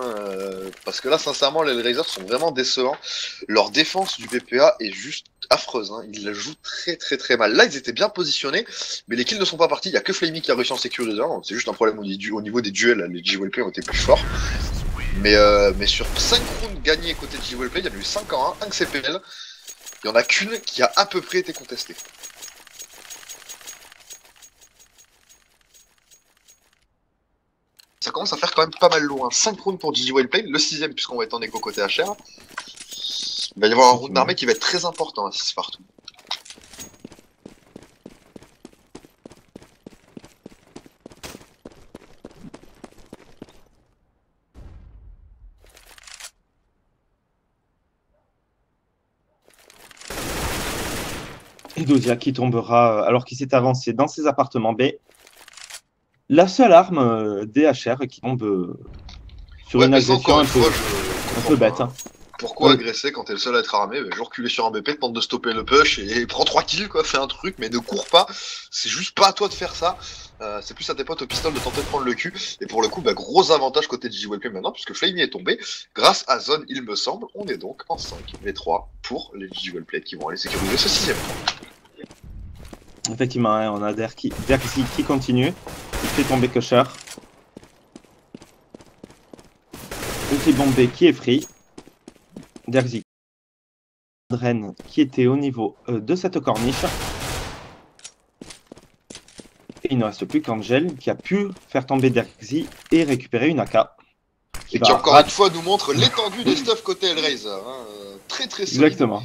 parce que là, sincèrement, les Hellraisers sont vraiment décevants. Leur défense du BPA est juste affreuse, hein. Ils la jouent très très très mal. Là, ils étaient bien positionnés, mais les kills ne sont pas partis. Il n'y a que Flamey qui a réussi en sécuriser. C'est juste un problème au niveau des duels. Là. Les G-Wellplay ont été plus forts. Mais sur 5 rounds gagnés côté de G-Wellplay, il y en a eu 5 en 1 que CPL. Il n'y en a qu'une qui a à peu près été contestée. Ça commence à faire quand même pas mal lourd. 5 rounds pour Gigi Wellplay, le 6ème puisqu'on va être en écho côté HR. Il va y avoir un round d'armée qui va être très important à 6 partout. Et Dozia qui tombera alors qu'il s'est avancé dans ses appartements B. La seule arme DHR qui tombe sur une agression un peu bête. Hein. Pourquoi agresser quand t'es le seul à être armé? Je reculer sur un BP, tente de stopper le push et prends 3 kills, quoi, fais un truc, mais ne cours pas. C'est juste pas à toi de faire ça. C'est plus à tes potes au pistolet de tenter de prendre le cul. Et pour le coup, gros avantage côté de G-Wellplay maintenant, puisque Flamey est tombé. Grâce à Zone, il me semble, on est donc en 5v3 pour les G-Wellplay qui vont aller sécuriser ce 6ème point. Effectivement, hein, on a Derky qui continue. Il fait tomber Kusher. Petit bombé qui est free. Derky. Dren qui était au niveau de cette corniche. Et il ne reste plus qu'Angel qui a pu faire tomber Derky et récupérer une AK. Et qui encore une fois nous montre l'étendue des stuff côté Hellraiser. Hein. Très très solide. Exactement.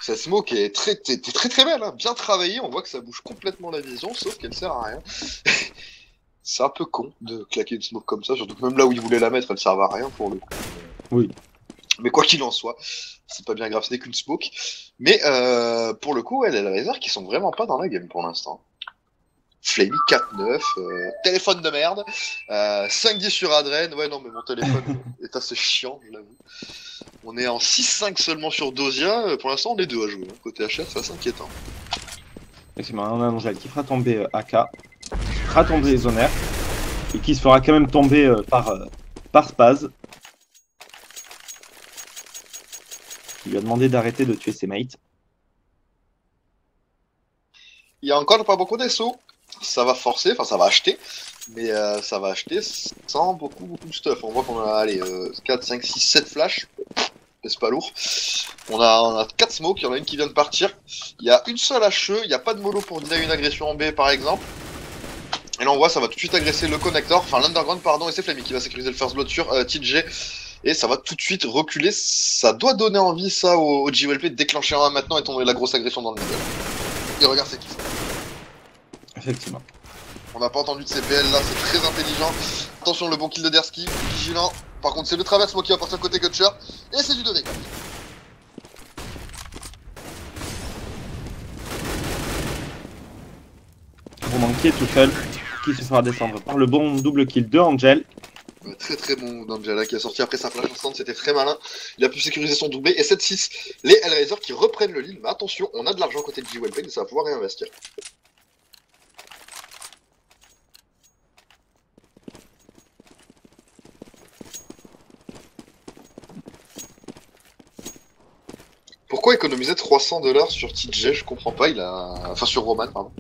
Cette smoke est très très belle, hein. Bien travaillée, on voit que ça bouge complètement la vision, sauf qu'elle sert à rien. C'est un peu con de claquer une smoke comme ça, surtout que même là où il voulait la mettre, elle servait à rien pour le coup. Oui. Mais quoi qu'il en soit, c'est pas bien grave, ce n'est qu'une smoke. Mais pour le coup, les Hellraiser qui sont vraiment pas dans la game pour l'instant. Flamey 4-9, téléphone de merde, 5-10 sur Adren, ouais non mais mon téléphone est assez chiant, je l'avoue. On est en 6-5 seulement sur Dozia, pour l'instant on est deux à jouer, hein. Côté HR c'est assez inquiétant. Effectivement, on a Angel qui fera tomber AK, qui fera tomber les Zonaires, et qui se fera quand même tomber par Spaz. Qui lui a demandé d'arrêter de tuer ses mates. Il y a encore pas beaucoup d'SO. Ça va forcer, enfin ça va acheter, mais ça va acheter sans beaucoup de stuff. On voit qu'on a allez, 4, 5, 6, 7 flashs, c'est pas lourd. On a 4 smokes, il y en a une qui vient de partir. Il y a une seule HE, il n'y a pas de mollo pour deny une agression en B par exemple. Et là on voit ça va tout de suite agresser le connector, enfin l'underground pardon, et c'est Flamey qui va sécuriser le first blood sur TJ. Et ça va tout de suite reculer, ça doit donner envie ça au G-Wellplay de déclencher un maintenant et tomber la grosse agression dans le middle. Et regarde c'est qui fait. Effectivement. On n'a pas entendu de CPL là, c'est très intelligent. Attention, le bon kill de Dersky, vigilant. Par contre, c'est le traverse moi qui va partir côté Kutcher. Et c'est du 2v4. Roman qui est tout seul, qui se fera descendre par le bon double kill de Angel. Très très bon d'Angela qui a sorti après sa flash instant, c'était très malin. Il a pu sécuriser son doublé. Et 7-6, les Hellraiser qui reprennent le lead. Mais attention, on a de l'argent côté de G-Wellplay, mais ça va pouvoir réinvestir. Pourquoi économiser 300$ sur TJ? Je comprends pas, il a... Enfin sur Roman, pardon.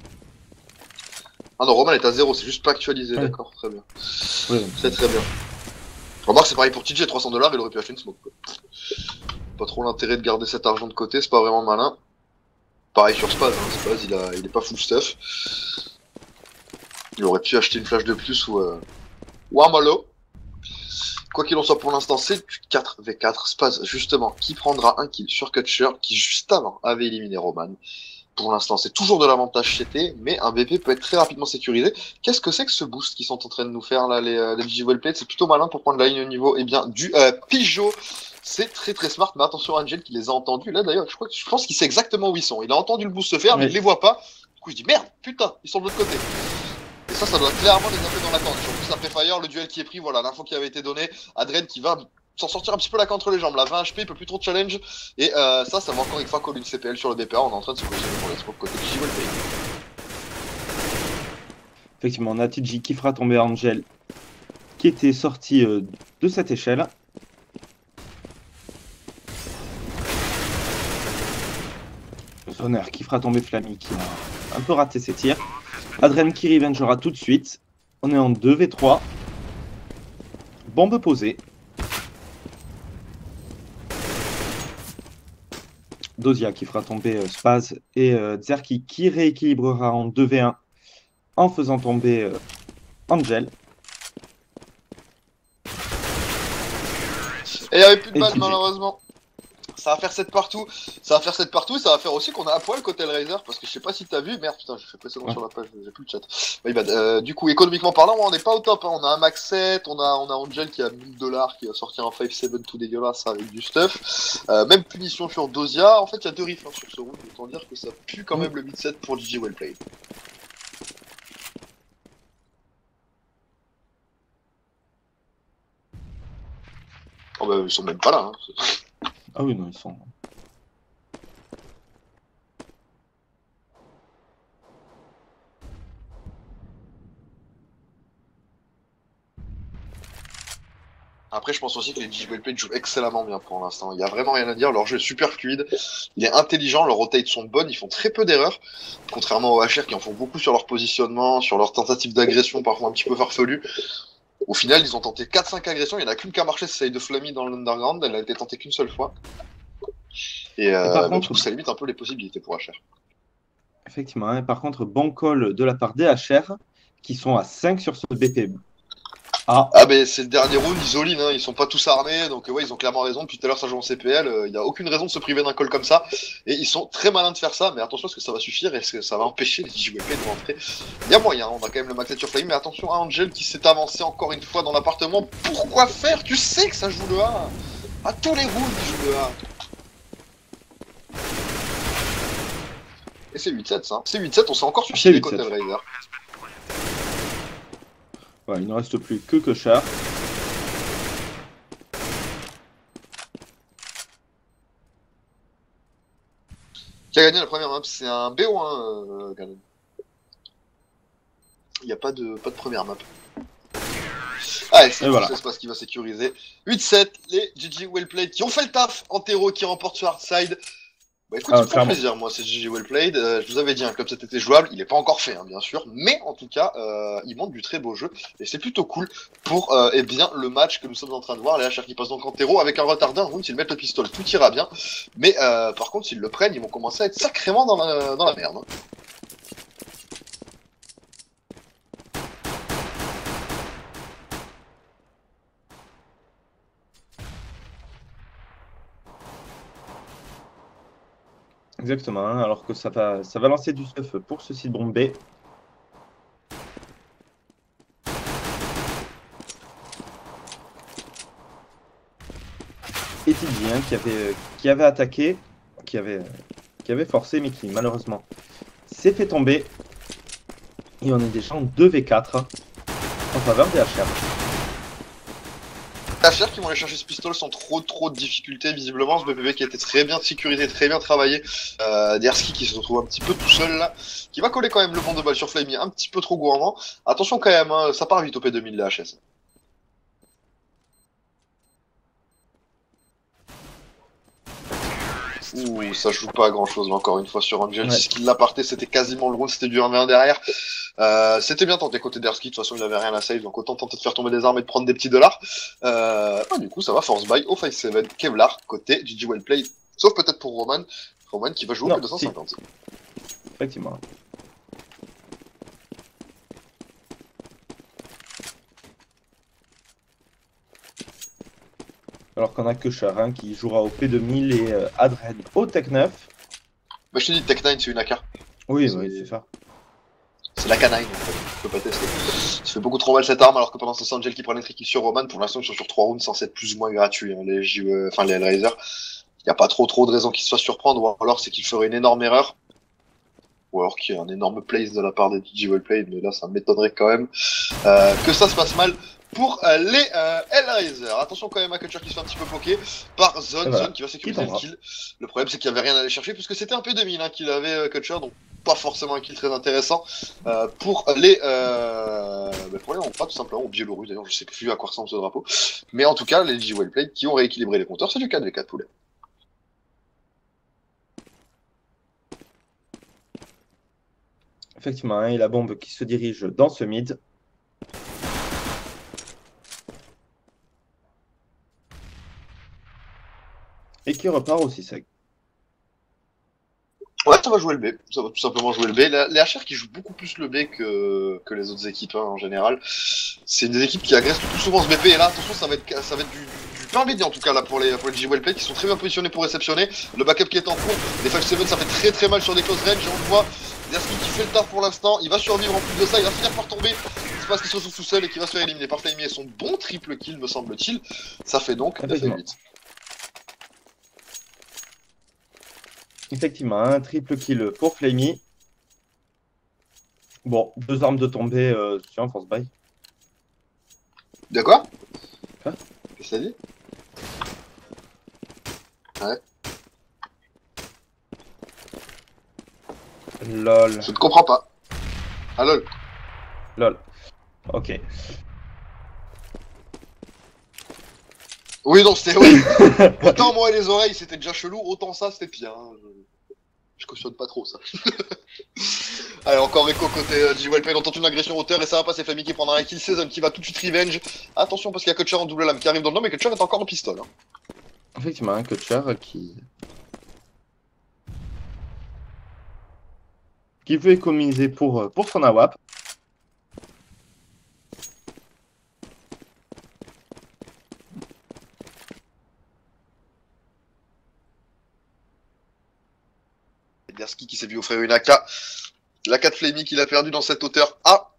Ah non, Roman est à 0, c'est juste pas actualisé, ouais. D'accord, très bien. Ouais. C'est très bien. Remarque, c'est pareil pour TJ, 300$, il aurait pu acheter une smoke. Quoi. Pas trop l'intérêt de garder cet argent de côté, c'est pas vraiment malin. Pareil sur Spaz, hein. Spaz il est pas full stuff. Il aurait pu acheter une flash de plus ou un mollo. Quoi qu'il en soit pour l'instant, c'est du 4v4. Spaz, justement, qui prendra un kill sur Kutcher, qui juste avant avait éliminé Roman. Pour l'instant, c'est toujours de l'avantage CT, mais un BP peut être très rapidement sécurisé. Qu'est-ce que c'est que ce boost qu'ils sont en train de nous faire là, les G-Wellplay? C'est plutôt malin pour prendre la ligne au niveau du Pigeot. C'est très très smart, mais attention Angel qui les a entendus. Là d'ailleurs, je pense qu'il sait exactement où ils sont. Il a entendu le boost se faire, mais il les voit pas. Du coup, je dis merde, putain, ils sont de l'autre côté. Et ça doit clairement les appeler dans la cante. Surtout après Fire, le duel qui est pris, voilà, l'info qui avait été donnée. Adren qui va s'en sortir un petit peu la queue entre les jambes. Là, 20 HP, il peut plus trop de challenge. Et ça va encore une fois coller une CPL sur le DPA. On est en train de se positionner pour les smoke côté de G-Wellplay. Effectivement, on a TJ qui fera tomber Angel, qui était sorti de cette échelle. Tonnerre qui fera tomber Flammy qui a un peu raté ses tirs. Adren qui revengera tout de suite. On est en 2v3. Bombe posée. Dozia qui fera tomber Spaz et Zerki qui rééquilibrera en 2v1 en faisant tomber Angel. Et il n'y avait plus de Et balles TJ. malheureusement. Ça va faire 7 partout. Ça va faire 7 partout et ça va faire aussi qu'on a à poil côté Hellraiser. Parce que je sais pas si t'as vu. Merde, putain, j'ai fait précédent sur la page. J'ai plus le chat. Oui, bah, du coup, économiquement parlant, on n'est pas au top. Hein. On a un max 7. On a Angel qui a 1000 $, qui va sortir un 5-7 tout dégueulasse avec du stuff. Même punition sur Dozia. En fait, il y a 2 riffs sur ce round. Autant dire que ça pue quand même le mid 7 pour GG Wellplayed. Oh bah, ils sont même pas là. Hein. Ah oui, non, ils sont... Après, je pense aussi que les DigiWellPlayed jouent excellemment bien pour l'instant. Il y a vraiment rien à dire. Leur jeu est super fluide. Il est intelligent. Leurs rotates sont bonnes. Ils font très peu d'erreurs. Contrairement aux HR qui en font beaucoup sur leur positionnement, sur leur tentative d'agression, parfois un petit peu farfelue. Au final, ils ont tenté 4-5 agressions. Il n'y en a qu'une qui a marché, c'est celle de Flammy dans l'Underground. Elle a été tentée qu'une seule fois. Et par contre, du coup, ça limite un peu les possibilités pour HR. Effectivement. Hein, par contre, bon call de la part des HR qui sont à 5 sur ce BP. Ah, mais c'est le dernier round, ils all-in, hein, ils sont pas tous armés, donc ouais, ils ont clairement raison. Depuis tout à l'heure, ça joue en CPL, il n'y a aucune raison de se priver d'un call comme ça. Et ils sont très malins de faire ça, mais attention parce que ça va suffire et ça va empêcher les JWP de rentrer. Il y a moyen, on a quand même le max sur Flame, mais attention à Angel qui s'est avancé encore une fois dans l'appartement. Pourquoi faire? Tu sais que ça joue le A. À tous les rounds, il joue le A. Et c'est 8-7 ça. C'est 8-7, on s'est encore suicidé côté Hellraiser. Ouais, il ne reste plus que Char. Qui a gagné la première map? C'est un BO1, Ganon. Il n'y a pas de première map. Ah, c'est voilà. L'espace qui va sécuriser. 8-7, les GG Wellplayed qui ont fait le taf. Antero qui remporte sur Hardside. Bah écoute, ça me fait plaisir, moi, c'est GG Wellplayed. Je vous avais dit, un club cet été jouable, il est pas encore fait, hein, bien sûr, mais en tout cas, il montre du très beau jeu, et c'est plutôt cool pour eh bien, le match que nous sommes en train de voir. Les HR qui passent donc Antero avec un retard d'un round, s'ils mettent le pistolet, tout ira bien, mais par contre, s'ils le prennent, ils vont commencer à être sacrément dans la merde. Hein. Exactement, hein, alors que ça va lancer du stuff pour ce site bombe B. Et TJ hein, qui avait attaqué, qui avait forcé, mais qui malheureusement s'est fait tomber. Et on est déjà en 2v4 en faveur des HR. HR qui vont aller chercher ce pistolet sans trop de difficultés visiblement. Ce BPB qui a été très bien sécurisé, très bien travaillé. Derski qui se retrouve un petit peu tout seul là, qui va coller quand même le bon de balle sur Flammy, un petit peu trop gourmand. Attention quand même, hein, ça part vite au P2000 les HS. Ouh, ça joue pas à grand chose encore une fois sur Angel. Ouais. Ce qu'il l'a parté, c'était quasiment le round, c'était du 1v1 derrière. C'était bien tenté côté Derski, de toute façon il avait rien à save, donc autant tenter de faire tomber des armes et de prendre des petits dollars. Du coup, ça va force buy au 5-7, Kevlar, côté GG Wellplay. Sauf peut-être pour Roman. Roman qui va jouer au P250. Si. Effectivement. Alors qu'on a que Char hein, qui jouera au P2000 et Adred au Tech 9. Bah, je te dis, Tech 9 c'est une AK. Oui, c'est ça. C'est la canine, en fait. Je peux pas tester. Ça fait beaucoup trop mal cette arme, alors que pendant ce temps, Angel qui prend les tricks sur Roman, pour l'instant, ils sont sur 3 rounds censés être plus ou moins gratuits. Hein, les Hellraiser. Il n'y a pas trop de raisons qu'ils se fassent surprendre, ou alors c'est qu'ils feraient une énorme erreur. Ou alors qu'il y ait un énorme place de la part des GG Wellplayed, mais là, ça m'étonnerait quand même que ça se passe mal. Pour les Hellraiser. Attention quand même à Kutcher qui se fait un petit peu bloquer par Zone, Zone qui va sécuriser le kill. Le problème c'est qu'il n'y avait rien à aller chercher puisque c'était un P2000 hein, qu'il avait Kutcher, donc pas forcément un kill très intéressant. Pour les... pour les pas tout simplement, au Biélorusse d'ailleurs, je sais plus à quoi ressemble ce drapeau. Mais en tout cas, les GG Wellplayed qui ont rééquilibré les compteurs, c'est du 4v4 poulet. Effectivement, hein, et la bombe qui se dirige dans ce mid. Et qui repart aussi sec. Ouais, ça va jouer le B. Ça va tout simplement jouer le B. Les HR qui jouent beaucoup plus le B que les autres équipes hein, en général. C'est des équipes qui agressent tout souvent ce BP. Et là, attention, ça va être du pain béni en tout cas là pour les G-Well Play qui sont très bien positionnés pour réceptionner. Le backup qui est en cours. Les 5-7, ça fait très mal sur des close range. Et on le voit. Derski qui fait le taf pour l'instant. Il va survivre en plus de ça. Il va finir par tomber. C'est parce qu'il se retrouve tout seul et qu'il va se faire éliminer par Flamey et son bon triple kill, me semble-t-il. Ça fait donc 9-8. Effectivement, un triple kill pour Flamey. Bon, 2 armes de tombée sur un force buy. De quoi? Quoi? Qu'est-ce que ça dit? Ouais. Lol. Je ne comprends pas. Ah lol. Lol. Ok. Oui, non, c'était... Ouais. Autant moi et les oreilles, c'était déjà chelou, autant ça, c'était pire. Hein. Je cautionne pas trop ça. Allez, encore écho côté G-Well Play, on tente une agression hauteur et ça va pas, c'est Flamey qui prendra un kill, Season qui va tout de suite revenge. Attention parce qu'il y a Kutcher en double lame qui arrive dans le nom, mais Kutcher est encore en pistole. Hein. Effectivement, un Kutcher qui veut économiser pour son AWP. Derski qui s'est vu offrir une AK. La 4 Flamey qu'il a perdu dans cette hauteur A.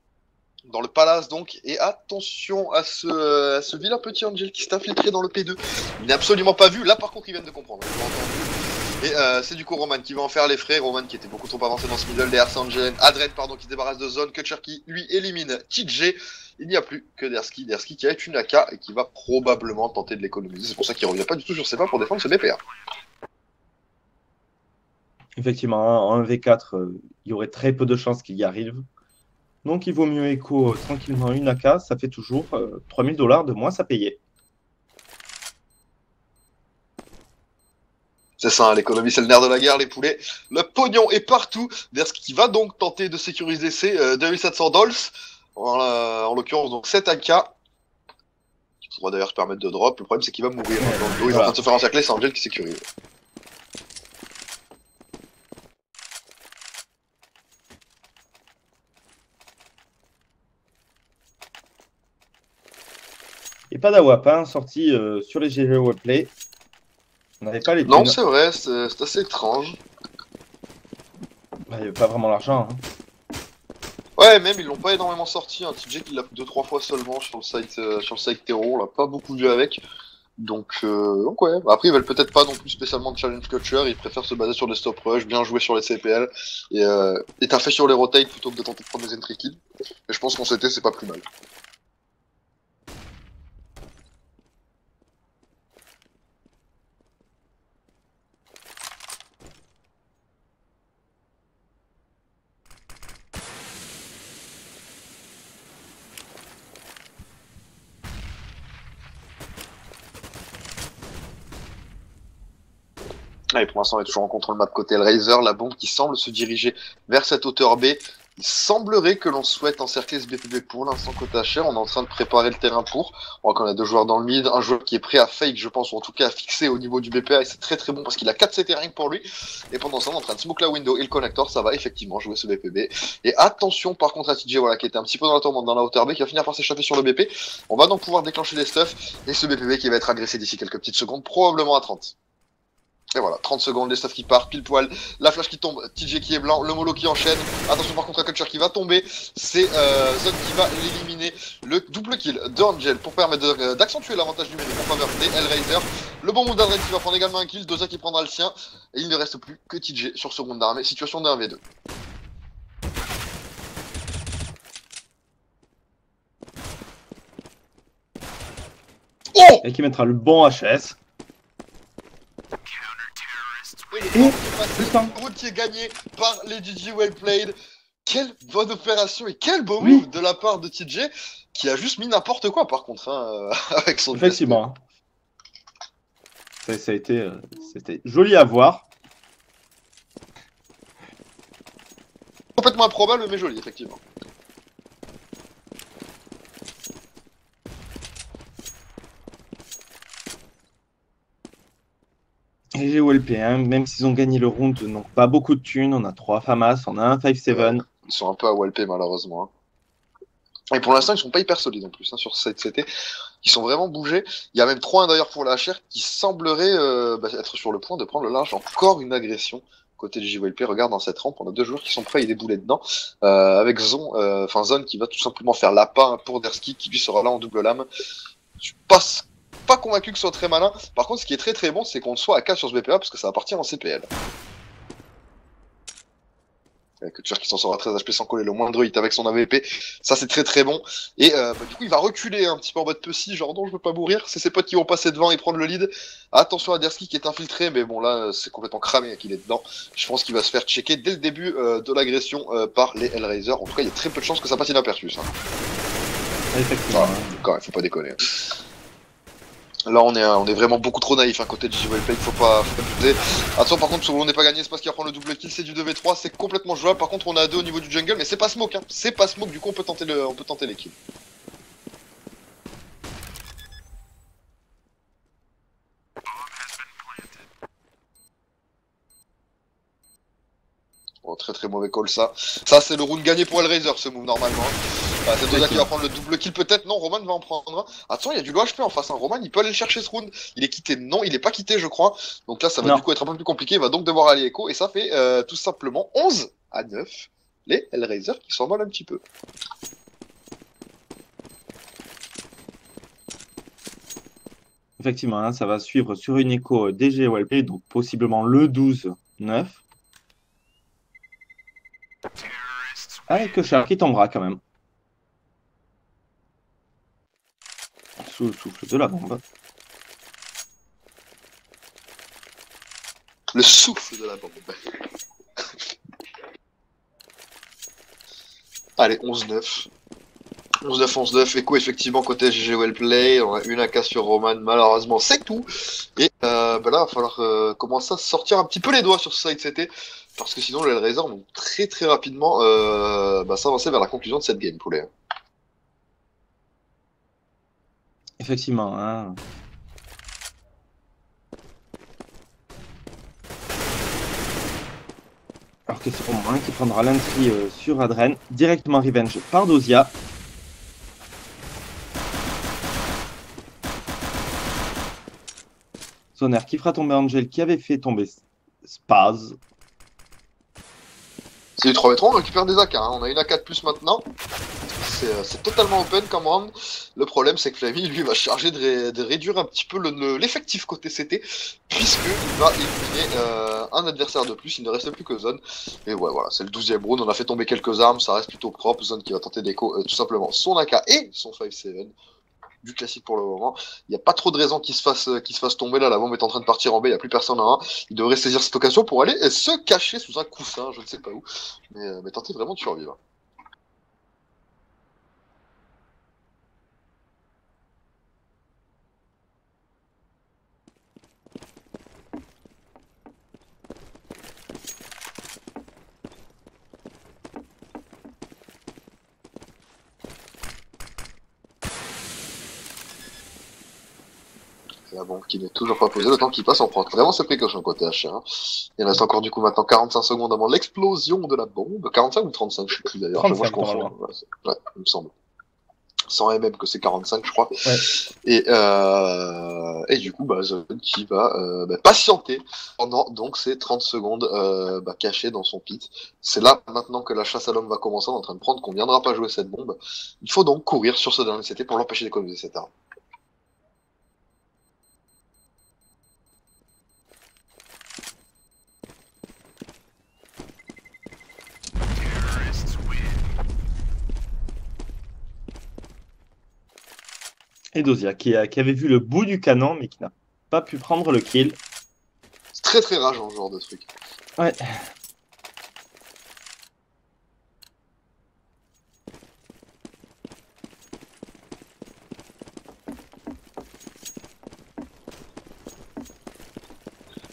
Dans le palace donc. Et attention à ce vilain petit Angel qui s'est infiltré dans le P2. Il n'est absolument pas vu. Là par contre ils viennent de comprendre. Et c'est du coup Roman qui va en faire les frais. Roman qui était beaucoup trop avancé dans ce middle. Derrière Angel. Adred pardon qui se débarrasse de zone. Kutcher qui lui élimine TJ. Il n'y a plus que Derski. Derski qui a une AK et qui va probablement tenter de l'économiser. C'est pour ça qu'il revient pas du tout sur ses pas pour défendre ce BPA. Effectivement, en 1v4, il y aurait très peu de chances qu'il y arrive. Donc il vaut mieux écho tranquillement une AK, ça fait toujours 3000 $ de moins à payer. C'est ça, l'économie c'est le nerf de la guerre, les poulets. Le pognon est partout. Derski qui va donc tenter de sécuriser ses 2700 dollars. En l'occurrence donc 7 AK. Qui pourra d'ailleurs se permettre de drop. Le problème c'est qu'il va mourir. Dans le dos, il est en train de se faire encercler, c'est Angel qui sécurise. Et pas d'AWP, hein, sorti sur les G-Well Play. On n'avait pas les Non, thunes. c'est vrai, c'est assez étrange. Bah, il n'y avait pas vraiment l'argent. Hein. Ouais, même ils l'ont pas énormément sorti. Hein. TJ qui l'a 2-3 fois seulement sur le site terreau, on l'a pas beaucoup vu avec. Donc ouais. Après ils veulent peut-être pas non plus spécialement de challenge culture, ils préfèrent se baser sur des stop rush, bien jouer sur les CPL et taffer sur les rotates plutôt que de tenter de prendre des entry kills. Et je pense qu'en CT c'est pas plus mal. Et pour l'instant, on est toujours en contrôle map côté Hellraiser. La bombe qui semble se diriger vers cette hauteur B. Il semblerait que l'on souhaite encercler ce BPB pour l'instant côté HR. On est en train de préparer le terrain pour. On voit qu'on a 2 joueurs dans le mid. Un joueur qui est prêt à fake, je pense, ou en tout cas à fixer au niveau du BPA. Et c'est très bon parce qu'il a 4 CT rien que pour lui. Et pendant ça, on est en train de smoke la window et le connector. Ça va effectivement jouer ce BPB. Et attention par contre à TJ, voilà, qui était un petit peu dans la tourmente dans la hauteur B, qui va finir par s'échapper sur le BP. On va donc pouvoir déclencher les stuffs. Et ce BPB qui va être agressé d'ici quelques petites secondes, probablement à 30. Et voilà, 30 secondes, les stuffs qui partent, pile poil, la flash qui tombe, TJ qui est blanc, le mollo qui enchaîne. Attention par contre à Kutcher qui va tomber, c'est Zone qui va l'éliminer. Le double kill d'Angel pour permettre d'accentuer l'avantage numérique en faveur des Hellraiser. Le bon move d'Adred qui va prendre également un kill, Doza qui prendra le sien. Et il ne reste plus que TJ sur ce round d'armée, situation de 1v2. Oh, et qui mettra le bon HS. Et le round qui est gagné par les GG Well Played. Quelle bonne opération et quel beau move de la part de TJ qui a juste mis n'importe quoi par contre hein, avec son effectivement. Ça a été c'était joli à voir. complètement improbable, mais joli, effectivement. Et GOLP, hein, même s'ils ont gagné le round, donc pas beaucoup de thunes. On a 3 FAMAS, on a un 5-7. Ils sont un peu à walper, malheureusement. Hein. Et pour l'instant, ils sont pas hyper solides en plus hein, sur cette CT. Ils sont vraiment bougés. Il y a même 3-1 d'ailleurs pour la HR qui semblerait être sur le point de prendre le large. Encore une agression côté du JWLP. Regarde dans cette rampe, on a 2 joueurs qui sont prêts à y débouler dedans. Avec Zone qui va tout simplement faire l'appât pour Derski qui lui sera là en double lame. Je suis pas convaincu que ce soit très malin. Par contre, ce qui est très très bon, c'est qu'on soit à 4 sur ce BPA parce que ça va partir en CPL. Avec Tueur qui s'en sort à 13 HP sans coller le moindre hit avec son AVP. Ça, c'est très très bon. Et du coup, il va reculer un petit peu en mode Pussy, genre non, je veux pas mourir. C'est ses potes qui vont passer devant et prendre le lead. Attention à Derski qui est infiltré, mais bon, là, c'est complètement cramé qu'il est dedans. Je pense qu'il va se faire checker dès le début de l'agression par les Hellraiser. En tout cas, il y a très peu de chances que ça passe inaperçu, ça. Effectivement. Quand même, faut pas déconner. Là, on est vraiment beaucoup trop naïf à côté de JWLP, il faut pas abuser. Attention, par contre, on n'est pas gagné, c'est parce qu'il va prendre le double kill, c'est du 2v3, c'est complètement jouable. Par contre, on a 2 au niveau du jungle, mais c'est pas smoke, hein. C'est pas smoke, du coup, on peut tenter les kills. Oh, très très mauvais call ça. Ça c'est le round gagné pour Hellraiser ce move normalement. C'est Doza qui va prendre le double kill peut-être. Non, Roman va en prendre un. Attention, il y a du low HP en face. Hein. Roman il peut aller le chercher ce round. Il est quitté. Non, il est pas quitté je crois. Donc là ça va du coup être un peu plus compliqué. Il va donc devoir aller écho. Et ça fait tout simplement 11-9. Les Hellraiser qui s'envolent un petit peu. Effectivement, hein, ça va suivre sur une écho DGOLP, donc possiblement le 12-9. Avec Shark qui tombera quand même. Sous le souffle de la bombe. Le souffle de la bombe. Allez, 11-9. 11-9, écho effectivement côté GG Wellplay, on a une AK sur Roman, malheureusement c'est tout. Et là, il va falloir commencer à sortir un petit peu les doigts sur ce side CT, parce que sinon les Hellraiser vont très très rapidement s'avancer vers la conclusion de cette game, poulet. Effectivement, hein. Alors que c'est Romain qui prendra l'entry sur Adren, directement revenge par Dozia. Zoner qui fera tomber Angel qui avait fait tomber Spaz. C'est du 3v3, on récupère des AK, hein. On a une AK de plus maintenant. C'est totalement open comme round. Le problème c'est que Flavie lui va charger de réduire un petit peu l'effectif côté CT, puisqu'il va éliminer un adversaire de plus, il ne reste plus que Zone. Et ouais voilà, c'est le 12e round, on a fait tomber quelques armes, ça reste plutôt propre. Zone qui va tenter d'écho tout simplement son AK et son 5-7. Du classique pour le moment. Il n'y a pas trop de raisons qu'il se fasse tomber là. La bombe est en train de partir en B, il n'y a plus personne en A. Il devrait saisir cette occasion pour aller se cacher sous un coussin, je ne sais pas où. Mais tenter vraiment de survivre. La bombe qui n'est toujours pas posée, le temps qu'il passe, on prend vraiment ses précautions côté HR. Hein. Il reste encore du coup maintenant 45 secondes avant l'explosion de la bombe. 45 ou 35, je sais plus d'ailleurs. Moi je confonds. Ouais, il me semble. Sans MM que c'est 45 je crois. Ouais. Et du coup Zone qui va patienter pendant donc ces 30 secondes caché dans son pit. C'est là maintenant que la chasse à l'homme va commencer, on est en train de prendre qu'on viendra pas jouer cette bombe. Il faut donc courir sur ce dernier CT pour l'empêcher d'économiser cette arme. Et Dozia qui avait vu le bout du canon mais qui n'a pas pu prendre le kill. C'est très très rageant ce genre de truc. Ouais.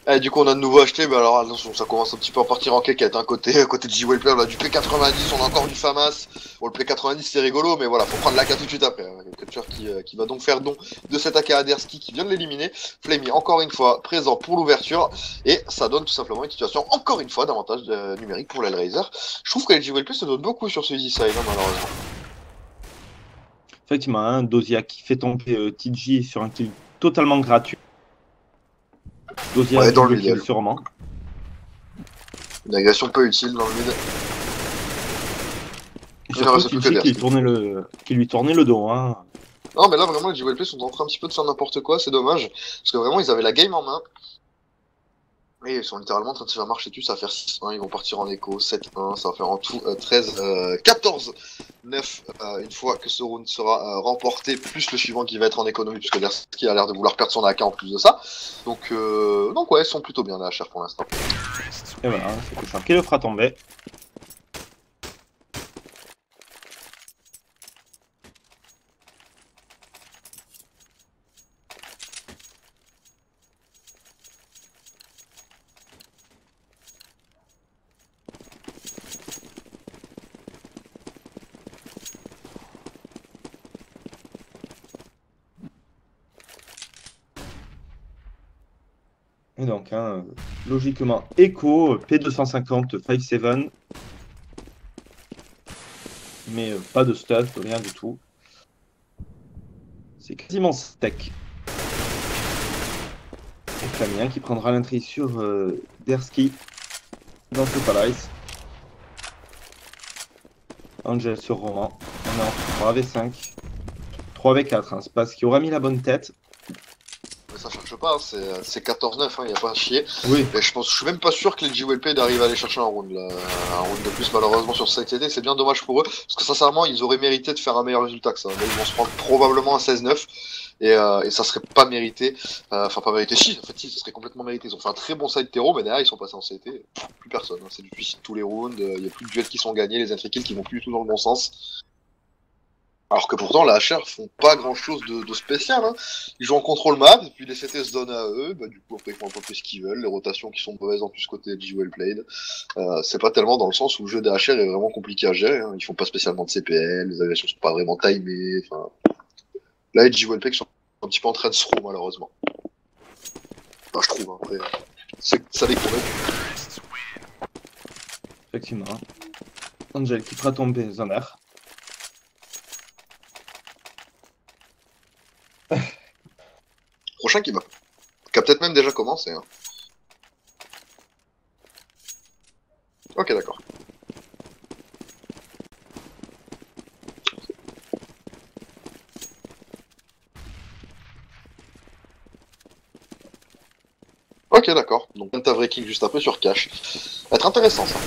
Et du coup, on a de nouveau acheté, mais alors attention, ça commence un petit peu à partir en quéquette. Hein. Côté de J-Well Play, on a du P90, on a encore du FAMAS. Bon, le P90 c'est rigolo, mais voilà, faut prendre la carte tout de suite après. Hein. Le catcheur qui va donc faire don de cet AK à Derski qui vient de l'éliminer. Flamey, encore une fois, présent pour l'ouverture. Et ça donne tout simplement une situation, encore une fois, d'avantage numérique pour l'Hellraiser. Je trouve que les J-Well Play se donnent beaucoup sur ce Easy Side, hein, malheureusement. Effectivement, un Dozia qui fait tomber TG sur un kill totalement gratuit. Dozia Ouais, dans double le kill middle. sûrement. Une agression peu utile dans le mid. Et Il ne reste surtout plus que TG Derski. qui lui tournait le dos. Hein. Non, mais là, vraiment, les J-Well Play sont en train un petit peu de faire n'importe quoi, c'est dommage. Parce que vraiment, ils avaient la game en main. Et ils sont littéralement en train de se faire marcher dessus, ça va faire 6-1, ils vont partir en écho, 7-1, ça va faire en tout 14-9 une fois que ce round sera remporté, plus le suivant qui va être en économie, puisque Derski a l'air de vouloir perdre son AK en plus de ça. Donc ouais, ils sont plutôt bien là, HR pour l'instant. Et voilà, c'est ça qui le fera tomber. Et donc, hein, logiquement, Echo, P250, 5-7. Mais pas de stuff, rien du tout. C'est quasiment steak. Et Flamien qui prendra l'entrée sur Derski dans ce palace. Angel sur Roman. On est en 3v5. 3v4, hein. C'est pas ce qui aura mis la bonne tête. Mais ça cherche pas, hein, c'est 14-9, il n'y a pas à chier. Oui. Et je suis même pas sûr que les JWP arrivent à aller chercher un round, là. Un round de plus malheureusement sur cette TT, c'est bien dommage pour eux, parce que sincèrement ils auraient mérité de faire un meilleur résultat que ça. Là, ils vont se prendre probablement un 16-9, et ça serait pas mérité, enfin pas mérité, si, en fait si, ça serait complètement mérité. Ils ont fait un très bon side terreau, mais derrière ils sont passés en CT, plus personne, hein. C'est du suicide tous les rounds, il y a plus de duels qui sont gagnés, les entry kills qui vont plus du tout dans le bon sens. Alors que pourtant, la HR font pas grand chose de spécial. Hein. Ils jouent en contrôle map, et puis les CT se donnent à eux. Bah, du coup, après, ils font un peu plus ce qu'ils veulent. Les rotations qui sont mauvaises en plus côté de Well Played. C'est pas tellement dans le sens où le jeu des HR est vraiment compliqué à gérer. Hein. Ils font pas spécialement de CPL, les agressions sont pas vraiment timées. Enfin, là, les Well Played sont un petit peu en train de se roux, malheureusement. Enfin, je trouve, hein. Après, ça les convainc. Effectivement. Angel qui fera tomber Zoner. Prochain qui a peut-être même déjà commencé. Hein. Ok, d'accord. Ok, d'accord. Donc, Breaking juste après sur Cash. Ça va être intéressant ça.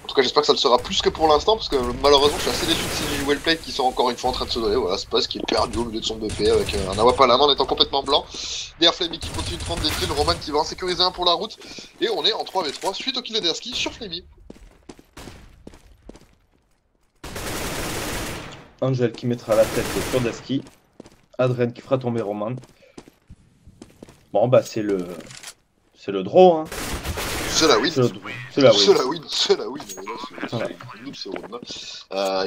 En tout cas, j'espère que ça le sera plus que pour l'instant, parce que malheureusement, je suis assez déçu de ces Well Played qui sont encore une fois en train de se donner. Voilà, Space qui est perdu au milieu de son BP avec un Awap à la main en étant complètement blanc. Derrière Flamey qui continue de prendre des kills, Roman qui va en sécuriser un pour la route. Et on est en 3v3 suite au kill de Derski sur Flamey. Angel qui mettra la tête sur Derski. Adren qui fera tomber Roman. Bon, bah, c'est le draw, hein. C'est la win. C'est la win. C'est la win. C'est la win.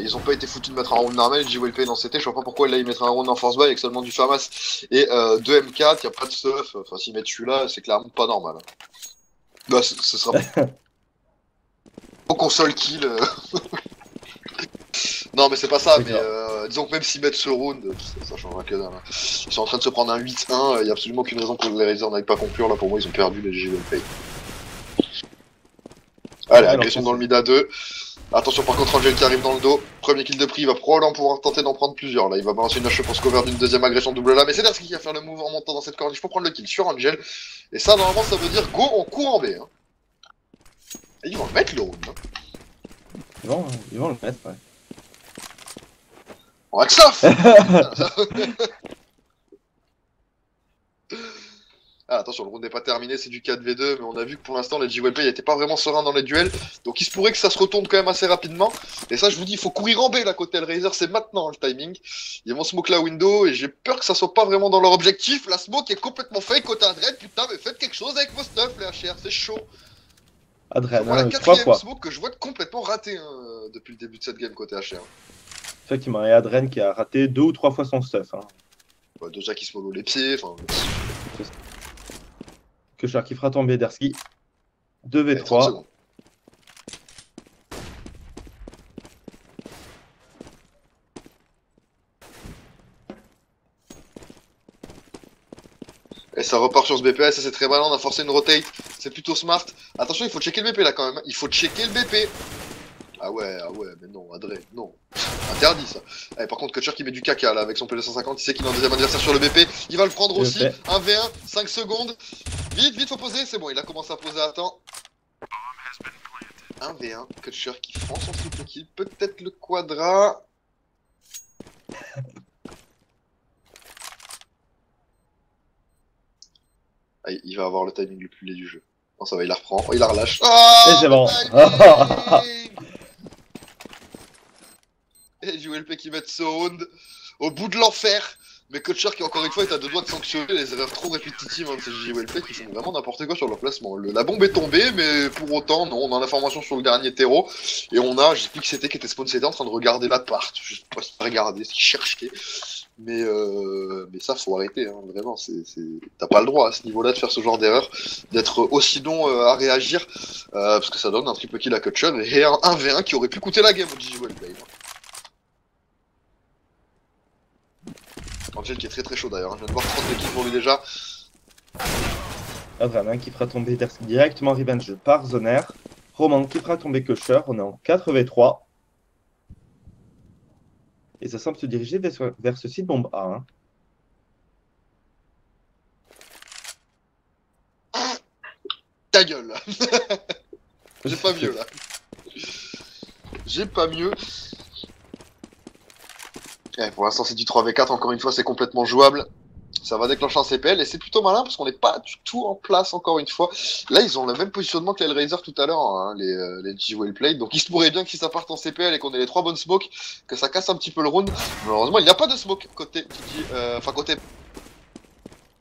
Ils ont pas été foutus de mettre un round normal. Les JWP dans CT. Je vois pas pourquoi là ils mettraient un round en force buy avec seulement du FAMAS et 2 M4. Y a pas de stuff. Enfin, s'ils mettent celui-là, c'est clairement pas normal. Bah, ce sera. Au console kill. Non, mais c'est pas ça. Mais disons que même s'ils mettent ce round, ça changera que dalle. Hein. Ils sont en train de se prendre un 8-1. Y a absolument aucune raison pour que les Razors n'aillent pas conclure. Là, pour moi, ils ont perdu les JWP. Allez, agression dans le mid à 2. Attention par contre Angel qui arrive dans le dos. Premier kill de prix, il va probablement pouvoir tenter d'en prendre plusieurs. Là, il va balancer une hache pour se cover d'une deuxième agression double là. Mais c'est Derski qui va faire le move en montant dans cette corniche pour prendre le kill sur Angel. Et ça, normalement, ça veut dire go, on court en B. Hein. Et ils vont le mettre le round. Hein. Ils vont le mettre, ouais. On va que ça. Ah, attention, le round n'est pas terminé, c'est du 4v2, mais on a vu que pour l'instant, les JWP n'étaient pas vraiment sereins dans les duels. Donc il se pourrait que ça se retourne quand même assez rapidement. Et ça, je vous dis, il faut courir en B là côté Hellraiser, c'est maintenant le timing. Ils vont smoke la window et j'ai peur que ça soit pas vraiment dans leur objectif. La smoke est complètement fake côté Adred. Putain, mais faites quelque chose avec vos stuff, les HR, c'est chaud. Adred, Voilà, hein, 3 quatrième fois. smoke que je vois complètement raté depuis le début de cette game côté HR. Effectivement, et Adren qui a raté 2 ou 3 fois son stuff. Hein. Ouais, déjà qui se mollo les pieds, enfin. Kusher qui fera tomber Derski. 30 2v3. secondes. Et ça repart sur ce BPS, ça c'est très malin, on a forcé une rotate, c'est plutôt smart. Attention, il faut checker le BP là quand même, il faut checker le BP. Ah ouais, mais non, Adré, non. Interdit ça. Allez, par contre, Kutcher qui met du caca là avec son P250, il sait qu'il a un deuxième adversaire sur le BP, il va le prendre aussi. 1v1, 5 secondes. Vite, faut poser, c'est bon, il a commencé à poser à temps. 1v1, Kutcher qui prend son triple kill, peut-être le quadra. Ah, il va avoir le timing le plus laid du jeu. Non, ça va, il la reprend. Oh, il la relâche. Et c'est bon. Et JWP qui met ce round au bout de l'enfer. Mais Kutcher qui, encore une fois, est à deux doigts de sanctionner les erreurs trop répétitives de ces JWP qui font vraiment n'importe quoi sur leur placement. La bombe est tombée, mais pour autant, non, on a l'information sur le dernier terreau. Et on a, je sais plus qui c'était qui était spawn, c'était en train de regarder la part. Je sais pas si regarder, s'il cherchait. Mais ça, faut arrêter, hein, vraiment. T'as pas le droit à ce niveau-là de faire ce genre d'erreur, d'être aussi long à réagir, parce que ça donne un triple kill à Kutcher et un 1v1 qui aurait pu coûter la game au GG Wellplay. Angel qui est très très chaud d'ailleurs, je viens de voir 30 kills pour lui déjà. Adren qui fera tomber Derski directement revenge par Zoner. Roman qui fera tomber Kutcher, on est en 4v3. Et ça semble se diriger vers ce site bombe A. Hein. Ta gueule là. J'ai pas mieux là. J'ai pas mieux. Ouais, pour l'instant c'est du 3v4, encore une fois c'est complètement jouable. Ça va déclencher un CPL et c'est plutôt malin parce qu'on n'est pas du tout en place encore une fois. Là ils ont le même positionnement que les Hellraiser tout à l'heure, hein, les G Wellplayed. Donc il se pourrait bien que si ça parte en CPL et qu'on ait les 3 bonnes smokes, que ça casse un petit peu le round. Malheureusement il n'y a pas de smoke côté Gigi, enfin côté...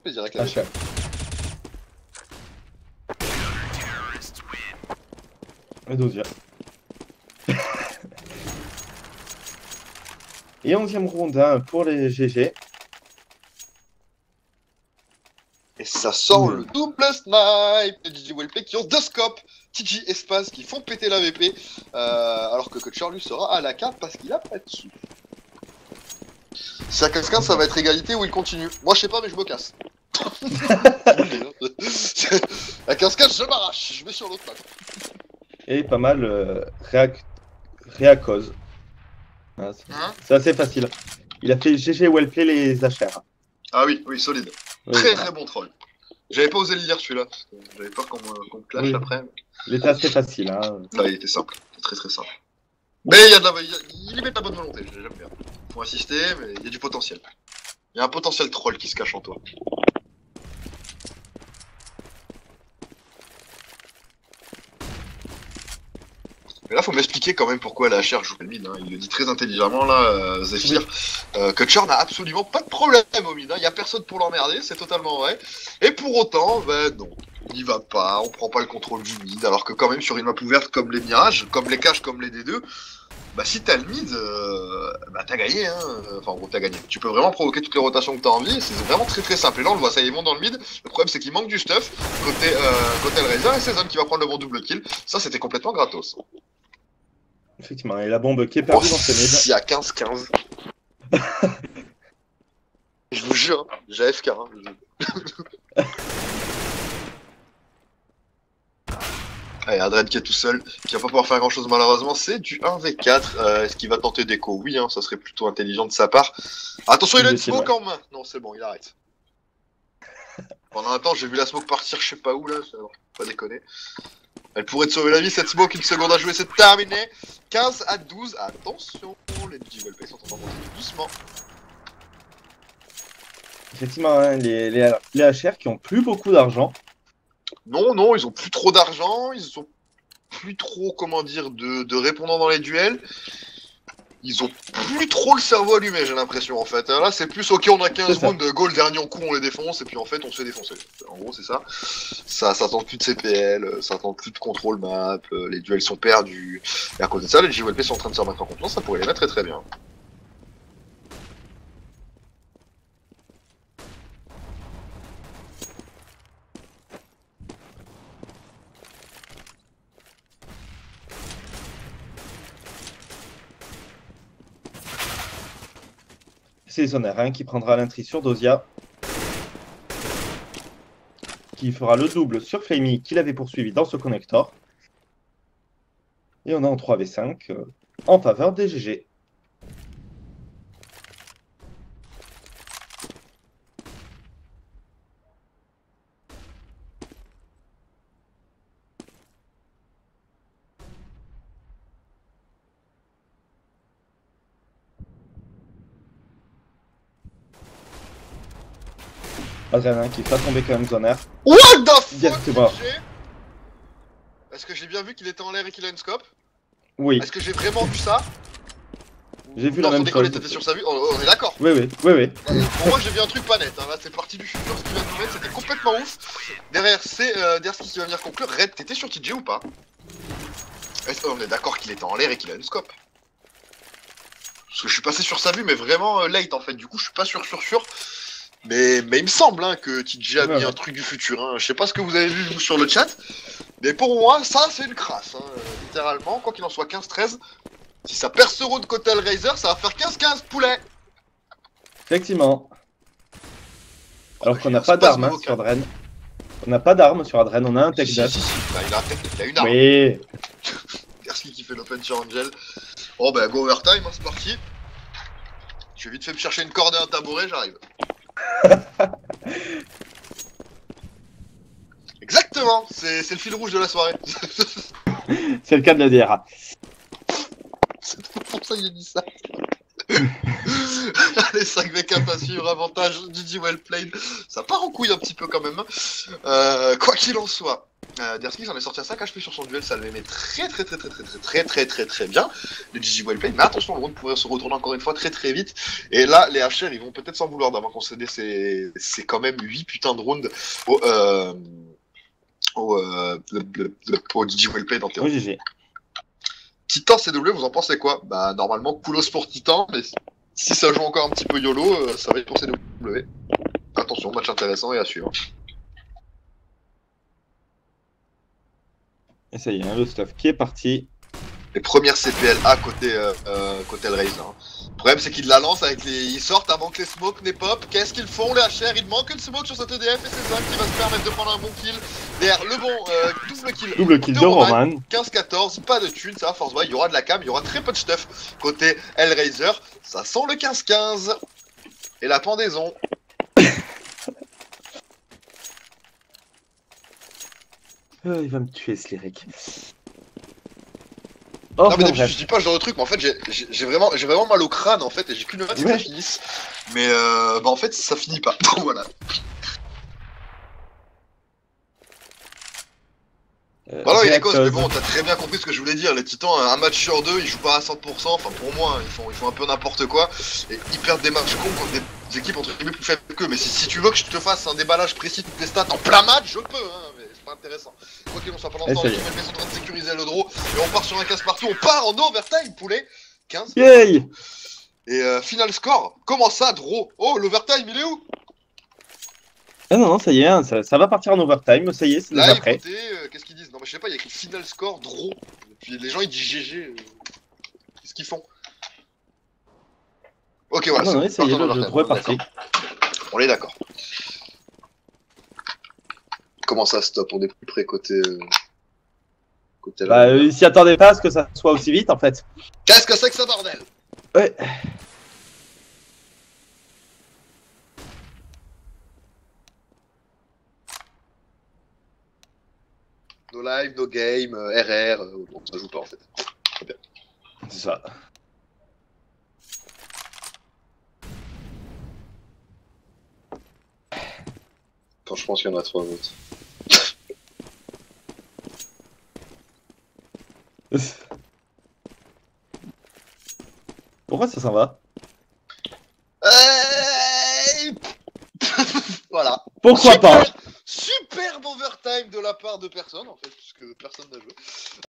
Je dirais que la Le 12e. Et 11e round pour les GG. Et ça sent le double snipe de Gigi Wellplay qui ont 2 scopes, TG et Spaz qui font péter la VP, alors que Kutcher lui sera à la carte parce qu'il a pas de sous. Si à 15-15 ça va être égalité ou il continue. Moi je sais pas mais je me casse. À 15-15 je m'arrache, je vais sur l'autre patte. Et pas mal réacause. C'est assez facile. Il a fait GG Wellplay les HR. Ah oui, solide. Oui, très bon troll. J'avais pas osé le lire celui-là, parce que j'avais peur qu'on me clash après. Il était assez facile. Hein. Là, il était simple, très très simple. Mais il y met de la bonne volonté, j'aime bien. Faut insister, mais il y a du potentiel. Il y a un potentiel troll qui se cache en toi. Mais là, faut m'expliquer quand même pourquoi la HR joue le mid. Hein. Il le dit très intelligemment, là, Zephyr. Kutcher n'a absolument pas de problème au mid. Hein. Il n'y a personne pour l'emmerder, c'est totalement vrai. Et pour autant, ben non, on n'y va pas, on prend pas le contrôle du mid. Alors que quand même, sur une map ouverte comme les Mirages, comme les Caches, comme les D2, bah si t'as le mid, bah t'as gagné. Hein. Enfin, en gros, t'as gagné. Tu peux vraiment provoquer toutes les rotations que t'as envie. C'est vraiment très très simple. Et là, on le voit, ça y est, ils vont dans le mid. Le problème, c'est qu'il manque du stuff côté Hellraiser et c'est Zone qui va prendre le bon double kill. Ça, c'était complètement gratos. Effectivement, et la bombe qui est perdue dans ce mid. Il y a 15-15. Je vous jure, j'ai AFK. Hein. Allez, Adred qui est tout seul, qui va pas pouvoir faire grand chose malheureusement, c'est du 1v4. Est-ce qu'il va tenter d'écho? Oui, hein, ça serait plutôt intelligent de sa part. Attention, il a une smoke en main. Non, c'est bon, il arrête. Pendant un temps, j'ai vu la smoke partir, je sais pas où là, pas déconner. Elle pourrait te sauver la vie, cette smoke, une seconde à jouer, c'est terminé. 15-12, attention, les G Wellplay sont en train de monter doucement. Effectivement, hein, les HR qui ont plus beaucoup d'argent. Non, non, ils ont plus trop d'argent, ils ont plus trop, comment dire, de répondants dans les duels. Ils ont plus trop le cerveau allumé, j'ai l'impression, en fait. Là, c'est plus, ok, on a 15 rounds, go, le dernier coup, on les défonce, et puis en fait, on se fait défoncer. En gros, c'est ça. Ça tente plus de CPL, ça tente plus de contrôle map, les duels sont perdus. Et à cause de ça, les JWP sont en train de se remettre en confiance, ça pourrait les mettre très très bien. C'est Zoner hein, qui prendra l'intri sur Dozia. Qui fera le double sur Flamey qu'il avait poursuivi dans ce connector. Et on est en 3v5 en faveur des GG. Adrien qui fait tomber quand même Zoner. What the fuck, Directement. Est-ce que j'ai bien vu qu'il était en l'air et qu'il a une scope? Oui. Est-ce que j'ai vraiment vu ça? J'ai vu la même chose. T'étais sur sa vue. On est d'accord. Oui, oui, oui, oui. Pour moi, j'ai vu un truc pas net. Hein. Là, c'est parti du futur, ce qu'il vient de nous mettre, c'était complètement ouf. Derrière, c'est Derski qui va venir conclure. Red, t'étais sur TJ ou pas? On est d'accord qu'il était en l'air et qu'il a une scope. Parce que je suis passé sur sa vue, mais vraiment late en fait. Du coup, je suis pas sûr. Mais il me semble hein, que TJ a mis un truc du futur. Hein. Je sais pas ce que vous avez vu vous sur le chat. Mais pour moi, ça, c'est une crasse. Hein. Littéralement, quoi qu'il en soit 15-13. Si ça perd ce round côté Hellraiser, ça va faire 15-15 poulet. Effectivement. Alors qu'on n'a pas d'armes hein, sur Adren. On n'a pas d'armes sur Adren, on a un tech si, dash. si. Bah, il a un tech, il a une arme. Oui. Merci qui fait l'open sur Angel. Oh bah go overtime, hein, c'est parti. Je vais vite fait me chercher une corde et un tabouret, j'arrive. Exactement, c'est le fil rouge de la soirée. C'est le cas de la DRA. C'est pour ça que j'ai dit ça. Allez, 5v4 à suivre, avantage, GG well played. Ça part en couille un petit peu quand même. Quoi qu'il en soit. Derski s'en est sorti à 5 HP sur son duel, ça le met très bien. Les GG well played, mais attention, le round pourrait se retourner encore une fois très vite. Et là, les HR, ils vont peut-être s'en vouloir d'avoir concédé c'est quand même 8 putains de rounds au GG well played en théorie. Oui, GG. Titan CW, vous en pensez quoi? Bah normalement Koulos pour Titan, mais si ça joue encore un petit peu YOLO, ça va être pour CW. Attention, match intéressant et à suivre. Et ça y est, hein, le stuff qui est parti. Les premières CPLA côté Hellraiser. Hein. Le problème c'est qu'ils la lancent avec les. Ils sortent avant que les smokes n'aient pop. Qu'est-ce qu'ils font les HR? Il manque une smoke sur cette EDF et c'est ça qui va se permettre de prendre un bon kill. Derrière le bon double kill. Double kill de Roman. 15-14, pas de thunes, ça va force buy, il y aura de la cam, il y aura très peu de stuff côté Hellraiser. Ça sent le 15-15. Et la pendaison. Il va me tuer ce lyrique. Oh, non mais d'habitude je dis pas ce genre de truc, mais en fait j'ai vraiment mal au crâne en fait et j'ai qu'une hâte que ça finisse. Mais bah en fait ça finit pas. Donc voilà. Bah non il est cause, mais bon t'as très bien compris ce que je voulais dire. Les Titans, un match sur deux, ils jouent pas à 100%, enfin pour moi ils font un peu n'importe quoi. Et ils perdent des matchs cons contre des équipes entre guillemets plus faibles qu'eux. Mais si tu veux que je te fasse un déballage précis de tes stats en plein match, je peux hein, mais c'est pas intéressant. Quoi qu'il en soit, pendant ce temps, les mecs sont en train de sécuriser le draw. Et on part sur un 15 partout, on part en overtime poulet. 15. Yay. Et final score, comment ça draw? Oh l'overtime il est où? Ah non, ça y est, hein, ça va partir en overtime, ça y est, c'est déjà prêt. Qu'est-ce qu'ils disent? Non mais je sais pas, il y a écrit final score, draw. Et puis les gens ils disent GG. Qu'est-ce qu'ils font? Ok voilà, non, ça y est, le draw est parti. On est d'accord. Comment ça stop? On est plus près côté... Bah, ils s'y attendaient pas à ce que ça soit aussi vite en fait. Qu'est-ce que c'est que ça bordel? Ouais. No live, no game, RR, bon, ça joue pas en fait. Très bien. C'est ça. Enfin, je pense qu'il y en a 3 votes. Pourquoi ça s'en va? Voilà. Pourquoi pas? Superbe overtime de la part de personne, en fait, puisque personne n'a joué.